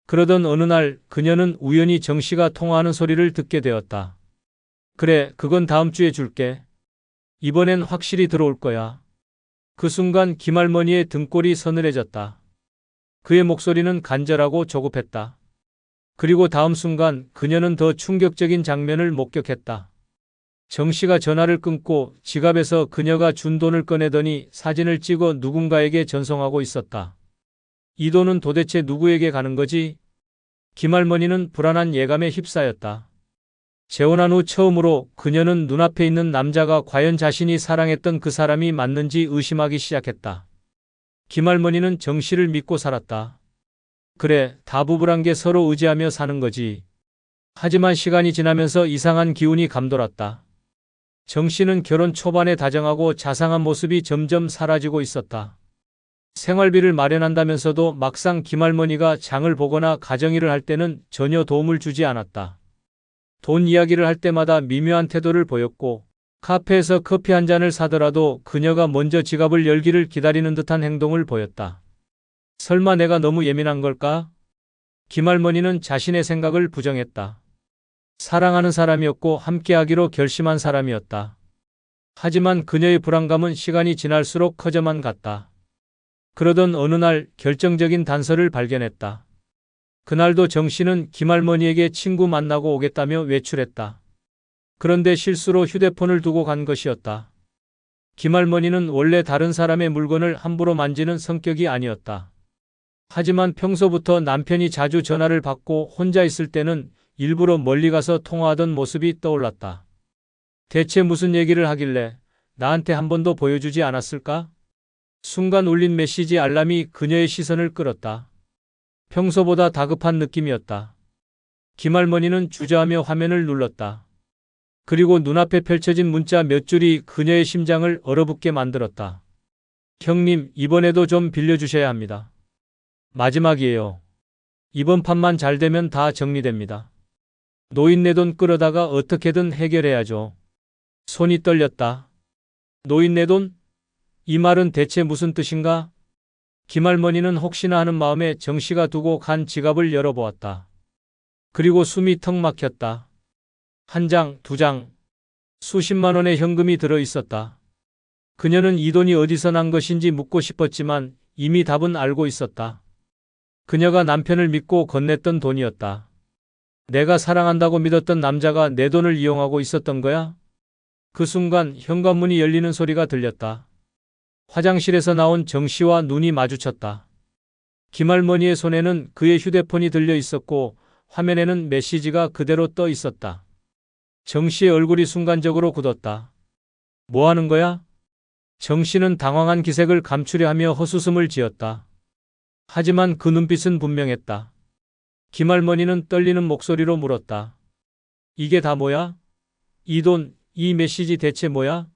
그러던 어느 날 그녀는 우연히 정 씨가 통화하는 소리를 듣게 되었다. 그래, 그건 다음 주에 줄게. 이번엔 확실히 들어올 거야. 그 순간 김할머니의 등골이 서늘해졌다. 그의 목소리는 간절하고 조급했다. 그리고 다음 순간 그녀는 더 충격적인 장면을 목격했다. 정 씨가 전화를 끊고 지갑에서 그녀가 준 돈을 꺼내더니 사진을 찍어 누군가에게 전송하고 있었다. 이 돈은 도대체 누구에게 가는 거지? 김할머니는 불안한 예감에 휩싸였다. 재혼한 후 처음으로 그녀는 눈앞에 있는 남자가 과연 자신이 사랑했던 그 사람이 맞는지 의심하기 시작했다. 김할머니는 정 씨를 믿고 살았다. 그래, 다 부부란 게 서로 의지하며 사는 거지. 하지만 시간이 지나면서 이상한 기운이 감돌았다. 정 씨는 결혼 초반에 다정하고 자상한 모습이 점점 사라지고 있었다. 생활비를 마련한다면서도 막상 김할머니가 장을 보거나 가정일을 할 때는 전혀 도움을 주지 않았다. 돈 이야기를 할 때마다 미묘한 태도를 보였고 카페에서 커피 한 잔을 사더라도 그녀가 먼저 지갑을 열기를 기다리는 듯한 행동을 보였다. 설마 내가 너무 예민한 걸까? 김할머니는 자신의 생각을 부정했다. 사랑하는 사람이었고 함께하기로 결심한 사람이었다. 하지만 그녀의 불안감은 시간이 지날수록 커져만 갔다. 그러던 어느 날 결정적인 단서를 발견했다. 그날도 정 씨는 김할머니에게 친구 만나고 오겠다며 외출했다. 그런데 실수로 휴대폰을 두고 간 것이었다. 김할머니는 원래 다른 사람의 물건을 함부로 만지는 성격이 아니었다. 하지만 평소부터 남편이 자주 전화를 받고 혼자 있을 때는 일부러 멀리 가서 통화하던 모습이 떠올랐다. 대체 무슨 얘기를 하길래 나한테 한 번도 보여주지 않았을까? 순간 울린 메시지 알람이 그녀의 시선을 끌었다. 평소보다 다급한 느낌이었다. 김할머니는 주저하며 화면을 눌렀다. 그리고 눈앞에 펼쳐진 문자 몇 줄이 그녀의 심장을 얼어붙게 만들었다. 형님, 이번에도 좀 빌려주셔야 합니다. 마지막이에요. 이번 판만 잘 되면 다 정리됩니다. 노인네 돈 끌어다가 어떻게든 해결해야죠. 손이 떨렸다. 노인네 돈? 이 말은 대체 무슨 뜻인가? 김할머니는 혹시나 하는 마음에 정 씨가 두고 간 지갑을 열어보았다. 그리고 숨이 턱 막혔다. 한 장, 두 장, 수십만 원의 현금이 들어 있었다. 그녀는 이 돈이 어디서 난 것인지 묻고 싶었지만 이미 답은 알고 있었다. 그녀가 남편을 믿고 건넸던 돈이었다. 내가 사랑한다고 믿었던 남자가 내 돈을 이용하고 있었던 거야? 그 순간 현관문이 열리는 소리가 들렸다. 화장실에서 나온 정 씨와 눈이 마주쳤다. 김할머니의 손에는 그의 휴대폰이 들려 있었고 화면에는 메시지가 그대로 떠 있었다. 정 씨의 얼굴이 순간적으로 굳었다. 뭐 하는 거야? 정 씨는 당황한 기색을 감추려 하며 헛웃음을 지었다. 하지만 그 눈빛은 분명했다. 김할머니는 떨리는 목소리로 물었다. 이게 다 뭐야? 이 돈, 이 메시지 대체 뭐야?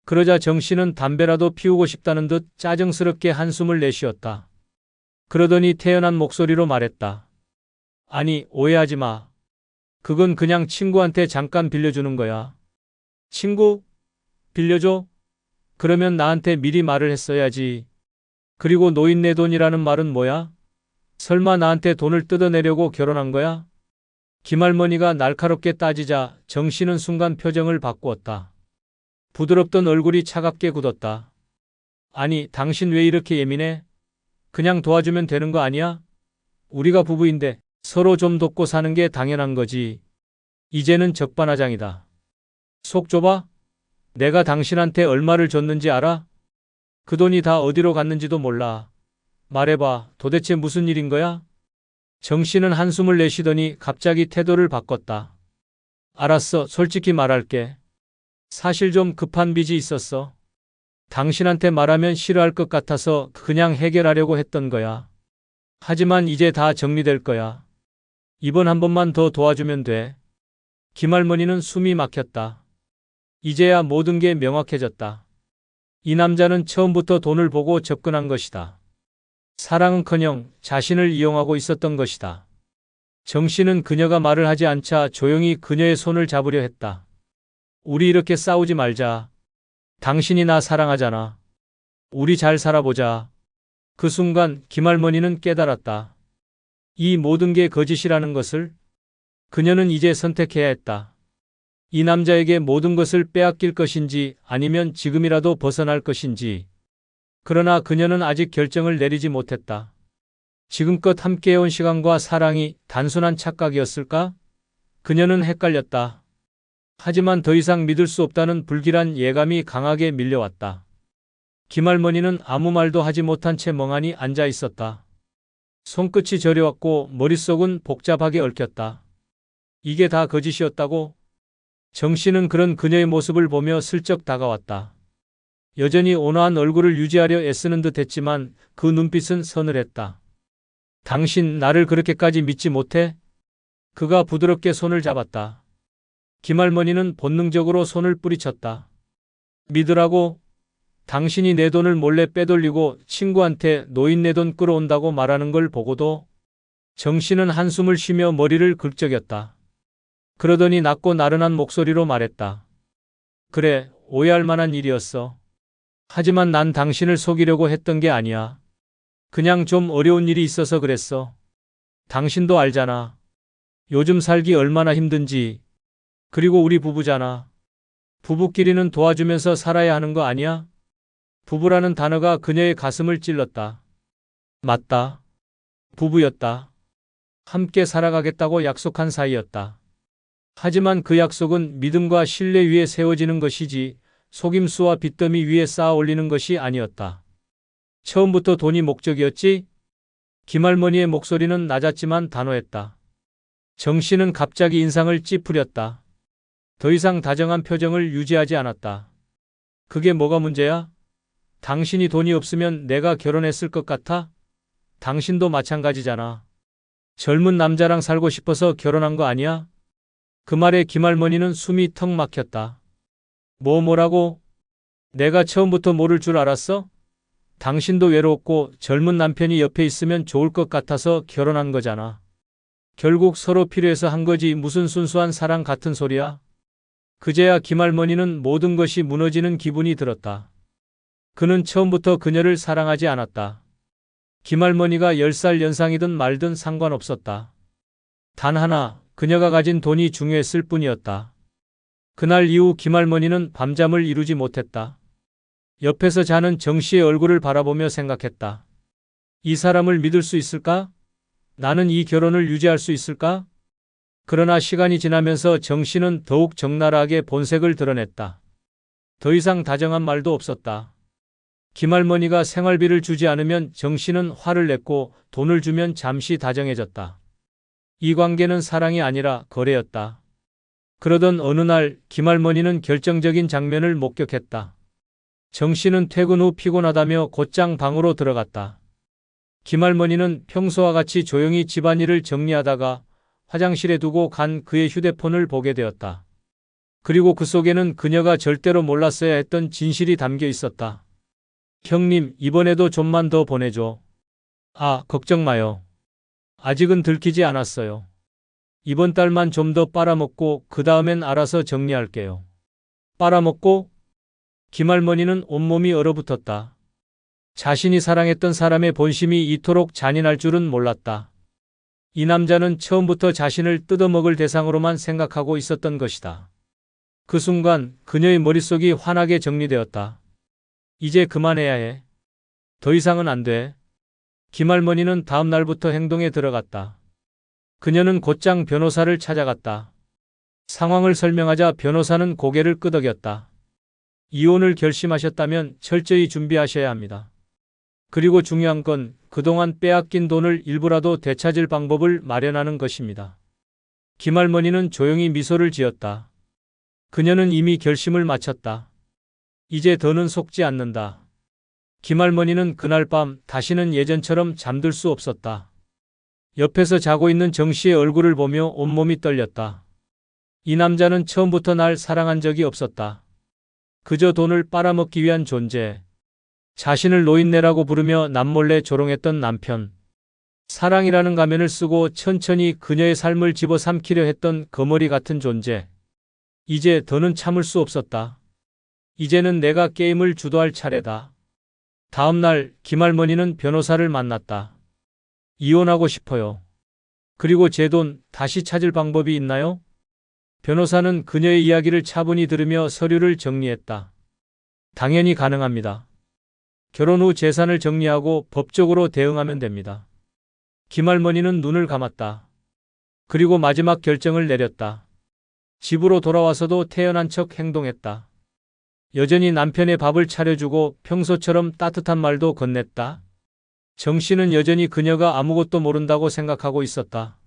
그러자 정 씨는 담배라도 피우고 싶다는 듯 짜증스럽게 한숨을 내쉬었다. 그러더니 태연한 목소리로 말했다. 아니, 오해하지 마. 그건 그냥 친구한테 잠깐 빌려주는 거야. 친구? 빌려줘? 그러면 나한테 미리 말을 했어야지. 그리고 노인네 돈이라는 말은 뭐야? 설마 나한테 돈을 뜯어내려고 결혼한 거야? 김할머니가 날카롭게 따지자 정 씨는 순간 표정을 바꾸었다. 부드럽던 얼굴이 차갑게 굳었다. 아니, 당신 왜 이렇게 예민해? 그냥 도와주면 되는 거 아니야? 우리가 부부인데 서로 좀 돕고 사는 게 당연한 거지. 이제는 적반하장이다. 속 좁아? 내가 당신한테 얼마를 줬는지 알아? 그 돈이 다 어디로 갔는지도 몰라. 말해봐, 도대체 무슨 일인 거야? 정 씨는 한숨을 내쉬더니 갑자기 태도를 바꿨다. 알았어, 솔직히 말할게. 사실 좀 급한 빚이 있었어. 당신한테 말하면 싫어할 것 같아서 그냥 해결하려고 했던 거야. 하지만 이제 다 정리될 거야. 이번 한 번만 더 도와주면 돼. 김할머니는 숨이 막혔다. 이제야 모든 게 명확해졌다. 이 남자는 처음부터 돈을 보고 접근한 것이다. 사랑은커녕 자신을 이용하고 있었던 것이다. 정 씨는 그녀가 말을 하지 않자 조용히 그녀의 손을 잡으려 했다. 우리 이렇게 싸우지 말자. 당신이 나 사랑하잖아. 우리 잘 살아보자. 그 순간 김할머니는 깨달았다. 이 모든 게 거짓이라는 것을. 그녀는 이제 선택해야 했다. 이 남자에게 모든 것을 빼앗길 것인지 아니면 지금이라도 벗어날 것인지. 그러나 그녀는 아직 결정을 내리지 못했다. 지금껏 함께해온 시간과 사랑이 단순한 착각이었을까? 그녀는 헷갈렸다. 하지만 더 이상 믿을 수 없다는 불길한 예감이 강하게 밀려왔다. 김할머니는 아무 말도 하지 못한 채 멍하니 앉아 있었다. 손끝이 저려왔고 머릿속은 복잡하게 얽혔다. 이게 다 거짓이었다고? 정 씨는 그런 그녀의 모습을 보며 슬쩍 다가왔다. 여전히 온화한 얼굴을 유지하려 애쓰는 듯 했지만 그 눈빛은 서늘했다. 당신 나를 그렇게까지 믿지 못해? 그가 부드럽게 손을 잡았다. 김할머니는 본능적으로 손을 뿌리쳤다. 믿으라고? 당신이 내 돈을 몰래 빼돌리고 친구한테 노인네 돈 끌어온다고 말하는 걸 보고도? 정 씨는 한숨을 쉬며 머리를 긁적였다. 그러더니 낮고 나른한 목소리로 말했다. 그래, 오해할 만한 일이었어. 하지만 난 당신을 속이려고 했던 게 아니야. 그냥 좀 어려운 일이 있어서 그랬어. 당신도 알잖아. 요즘 살기 얼마나 힘든지. 그리고 우리 부부잖아. 부부끼리는 도와주면서 살아야 하는 거 아니야? 부부라는 단어가 그녀의 가슴을 찔렀다. 맞다. 부부였다. 함께 살아가겠다고 약속한 사이였다. 하지만 그 약속은 믿음과 신뢰 위에 세워지는 것이지 속임수와 빚더미 위에 쌓아 올리는 것이 아니었다. 처음부터 돈이 목적이었지? 김할머니의 목소리는 낮았지만 단호했다. 정 씨는 갑자기 인상을 찌푸렸다. 더 이상 다정한 표정을 유지하지 않았다. 그게 뭐가 문제야? 당신이 돈이 없으면 내가 결혼했을 것 같아? 당신도 마찬가지잖아. 젊은 남자랑 살고 싶어서 결혼한 거 아니야? 그 말에 김할머니는 숨이 턱 막혔다. 뭐라고? 내가 처음부터 모를 줄 알았어? 당신도 외롭고 젊은 남편이 옆에 있으면 좋을 것 같아서 결혼한 거잖아. 결국 서로 필요해서 한 거지 무슨 순수한 사랑 같은 소리야? 그제야 김할머니는 모든 것이 무너지는 기분이 들었다. 그는 처음부터 그녀를 사랑하지 않았다. 김할머니가 10살 연상이든 말든 상관없었다. 단 하나, 그녀가 가진 돈이 중요했을 뿐이었다. 그날 이후 김할머니는 밤잠을 이루지 못했다. 옆에서 자는 정 씨의 얼굴을 바라보며 생각했다. 이 사람을 믿을 수 있을까? 나는 이 결혼을 유지할 수 있을까? 그러나 시간이 지나면서 정 씨는 더욱 적나라하게 본색을 드러냈다. 더 이상 다정한 말도 없었다. 김할머니가 생활비를 주지 않으면 정 씨는 화를 냈고 돈을 주면 잠시 다정해졌다. 이 관계는 사랑이 아니라 거래였다. 그러던 어느 날 김할머니는 결정적인 장면을 목격했다. 정 씨는 퇴근 후 피곤하다며 곧장 방으로 들어갔다. 김할머니는 평소와 같이 조용히 집안일을 정리하다가 화장실에 두고 간 그의 휴대폰을 보게 되었다. 그리고 그 속에는 그녀가 절대로 몰랐어야 했던 진실이 담겨 있었다. 형님, 이번에도 좀만 더 보내줘. 아, 걱정 마요. 아직은 들키지 않았어요. 이번 달만 좀 더 빨아먹고 그 다음엔 알아서 정리할게요. 빨아먹고? 김할머니는 온몸이 얼어붙었다. 자신이 사랑했던 사람의 본심이 이토록 잔인할 줄은 몰랐다. 이 남자는 처음부터 자신을 뜯어먹을 대상으로만 생각하고 있었던 것이다. 그 순간 그녀의 머릿속이 환하게 정리되었다. 이제 그만해야 해. 더 이상은 안 돼. 김할머니는 다음 날부터 행동에 들어갔다. 그녀는 곧장 변호사를 찾아갔다. 상황을 설명하자 변호사는 고개를 끄덕였다. 이혼을 결심하셨다면 철저히 준비하셔야 합니다. 그리고 중요한 건 그동안 빼앗긴 돈을 일부라도 되찾을 방법을 마련하는 것입니다. 김할머니는 조용히 미소를 지었다. 그녀는 이미 결심을 마쳤다. 이제 더는 속지 않는다. 김할머니는 그날 밤 다시는 예전처럼 잠들 수 없었다. 옆에서 자고 있는 정 씨의 얼굴을 보며 온몸이 떨렸다. 이 남자는 처음부터 날 사랑한 적이 없었다. 그저 돈을 빨아먹기 위한 존재. 자신을 노인네라고 부르며 남몰래 조롱했던 남편. 사랑이라는 가면을 쓰고 천천히 그녀의 삶을 집어삼키려 했던 거머리 같은 존재. 이제 더는 참을 수 없었다. 이제는 내가 게임을 주도할 차례다. 다음 날 김할머니는 변호사를 만났다. 이혼하고 싶어요. 그리고 제 돈 다시 찾을 방법이 있나요? 변호사는 그녀의 이야기를 차분히 들으며 서류를 정리했다. 당연히 가능합니다. 결혼 후 재산을 정리하고 법적으로 대응하면 됩니다. 김할머니는 눈을 감았다. 그리고 마지막 결정을 내렸다. 집으로 돌아와서도 태연한 척 행동했다. 여전히 남편의 밥을 차려주고 평소처럼 따뜻한 말도 건넸다. 정 씨는 여전히 그녀가 아무것도 모른다고 생각하고 있었다.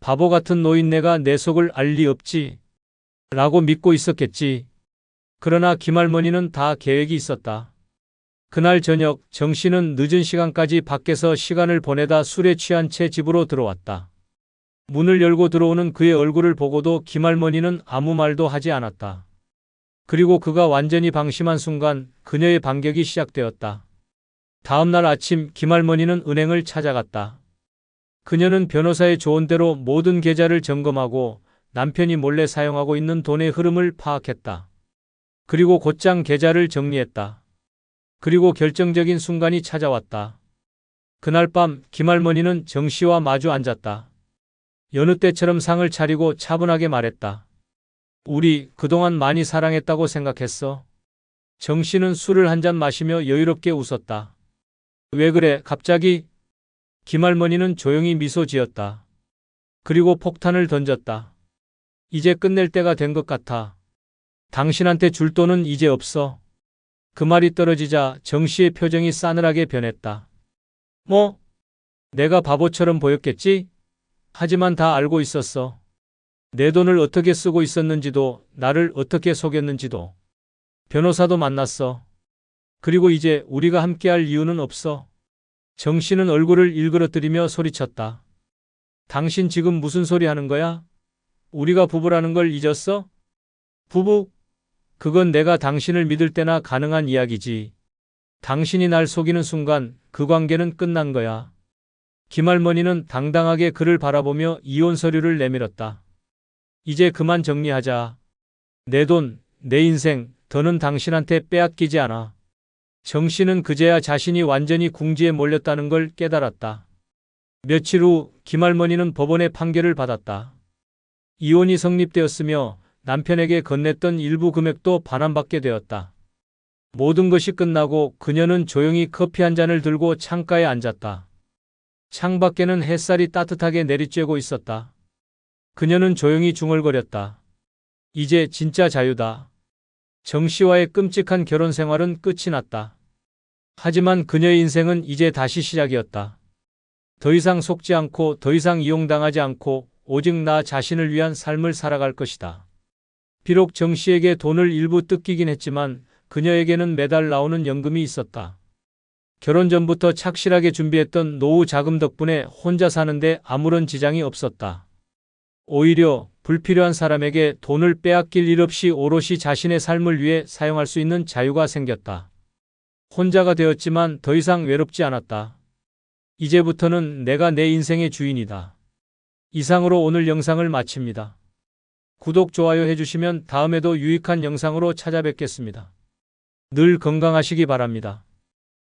바보 같은 노인네가 내 속을 알 리 없지. 라고 믿고 있었겠지. 그러나 김할머니는 다 계획이 있었다. 그날 저녁 정 씨는 늦은 시간까지 밖에서 시간을 보내다 술에 취한 채 집으로 들어왔다. 문을 열고 들어오는 그의 얼굴을 보고도 김할머니는 아무 말도 하지 않았다. 그리고 그가 완전히 방심한 순간 그녀의 반격이 시작되었다. 다음 날 아침 김할머니는 은행을 찾아갔다. 그녀는 변호사의 조언대로 모든 계좌를 점검하고 남편이 몰래 사용하고 있는 돈의 흐름을 파악했다. 그리고 곧장 계좌를 정리했다. 그리고 결정적인 순간이 찾아왔다. 그날 밤 김할머니는 정 씨와 마주 앉았다. 여느 때처럼 상을 차리고 차분하게 말했다. 우리 그동안 많이 사랑했다고 생각했어. 정 씨는 술을 한 잔 마시며 여유롭게 웃었다. 왜 그래, 갑자기? 김할머니는 조용히 미소 지었다. 그리고 폭탄을 던졌다. 이제 끝낼 때가 된 것 같아. 당신한테 줄 돈은 이제 없어. 그 말이 떨어지자 정 씨의 표정이 싸늘하게 변했다. 뭐? 내가 바보처럼 보였겠지? 하지만 다 알고 있었어. 내 돈을 어떻게 쓰고 있었는지도, 나를 어떻게 속였는지도. 변호사도 만났어. 그리고 이제 우리가 함께할 이유는 없어. 정 씨는 얼굴을 일그러뜨리며 소리쳤다. 당신 지금 무슨 소리 하는 거야? 우리가 부부라는 걸 잊었어? 부부? 그건 내가 당신을 믿을 때나 가능한 이야기지. 당신이 날 속이는 순간 그 관계는 끝난 거야. 김할머니는 당당하게 그를 바라보며 이혼 서류를 내밀었다. 이제 그만 정리하자. 내 돈, 내 인생, 더는 당신한테 빼앗기지 않아. 정 씨는 그제야 자신이 완전히 궁지에 몰렸다는 걸 깨달았다. 며칠 후 김할머니는 법원의 판결을 받았다. 이혼이 성립되었으며 남편에게 건넸던 일부 금액도 반환받게 되었다. 모든 것이 끝나고 그녀는 조용히 커피 한 잔을 들고 창가에 앉았다. 창밖에는 햇살이 따뜻하게 내리쬐고 있었다. 그녀는 조용히 중얼거렸다. 이제 진짜 자유다. 정 씨와의 끔찍한 결혼 생활은 끝이 났다. 하지만 그녀의 인생은 이제 다시 시작이었다. 더 이상 속지 않고 더 이상 이용당하지 않고 오직 나 자신을 위한 삶을 살아갈 것이다. 비록 정 씨에게 돈을 일부 뜯기긴 했지만 그녀에게는 매달 나오는 연금이 있었다. 결혼 전부터 착실하게 준비했던 노후 자금 덕분에 혼자 사는데 아무런 지장이 없었다. 오히려 불필요한 사람에게 돈을 빼앗길 일 없이 오롯이 자신의 삶을 위해 사용할 수 있는 자유가 생겼다. 혼자가 되었지만 더 이상 외롭지 않았다. 이제부터는 내가 내 인생의 주인이다. 이상으로 오늘 영상을 마칩니다. 구독, 좋아요 해주시면 다음에도 유익한 영상으로 찾아뵙겠습니다. 늘 건강하시기 바랍니다.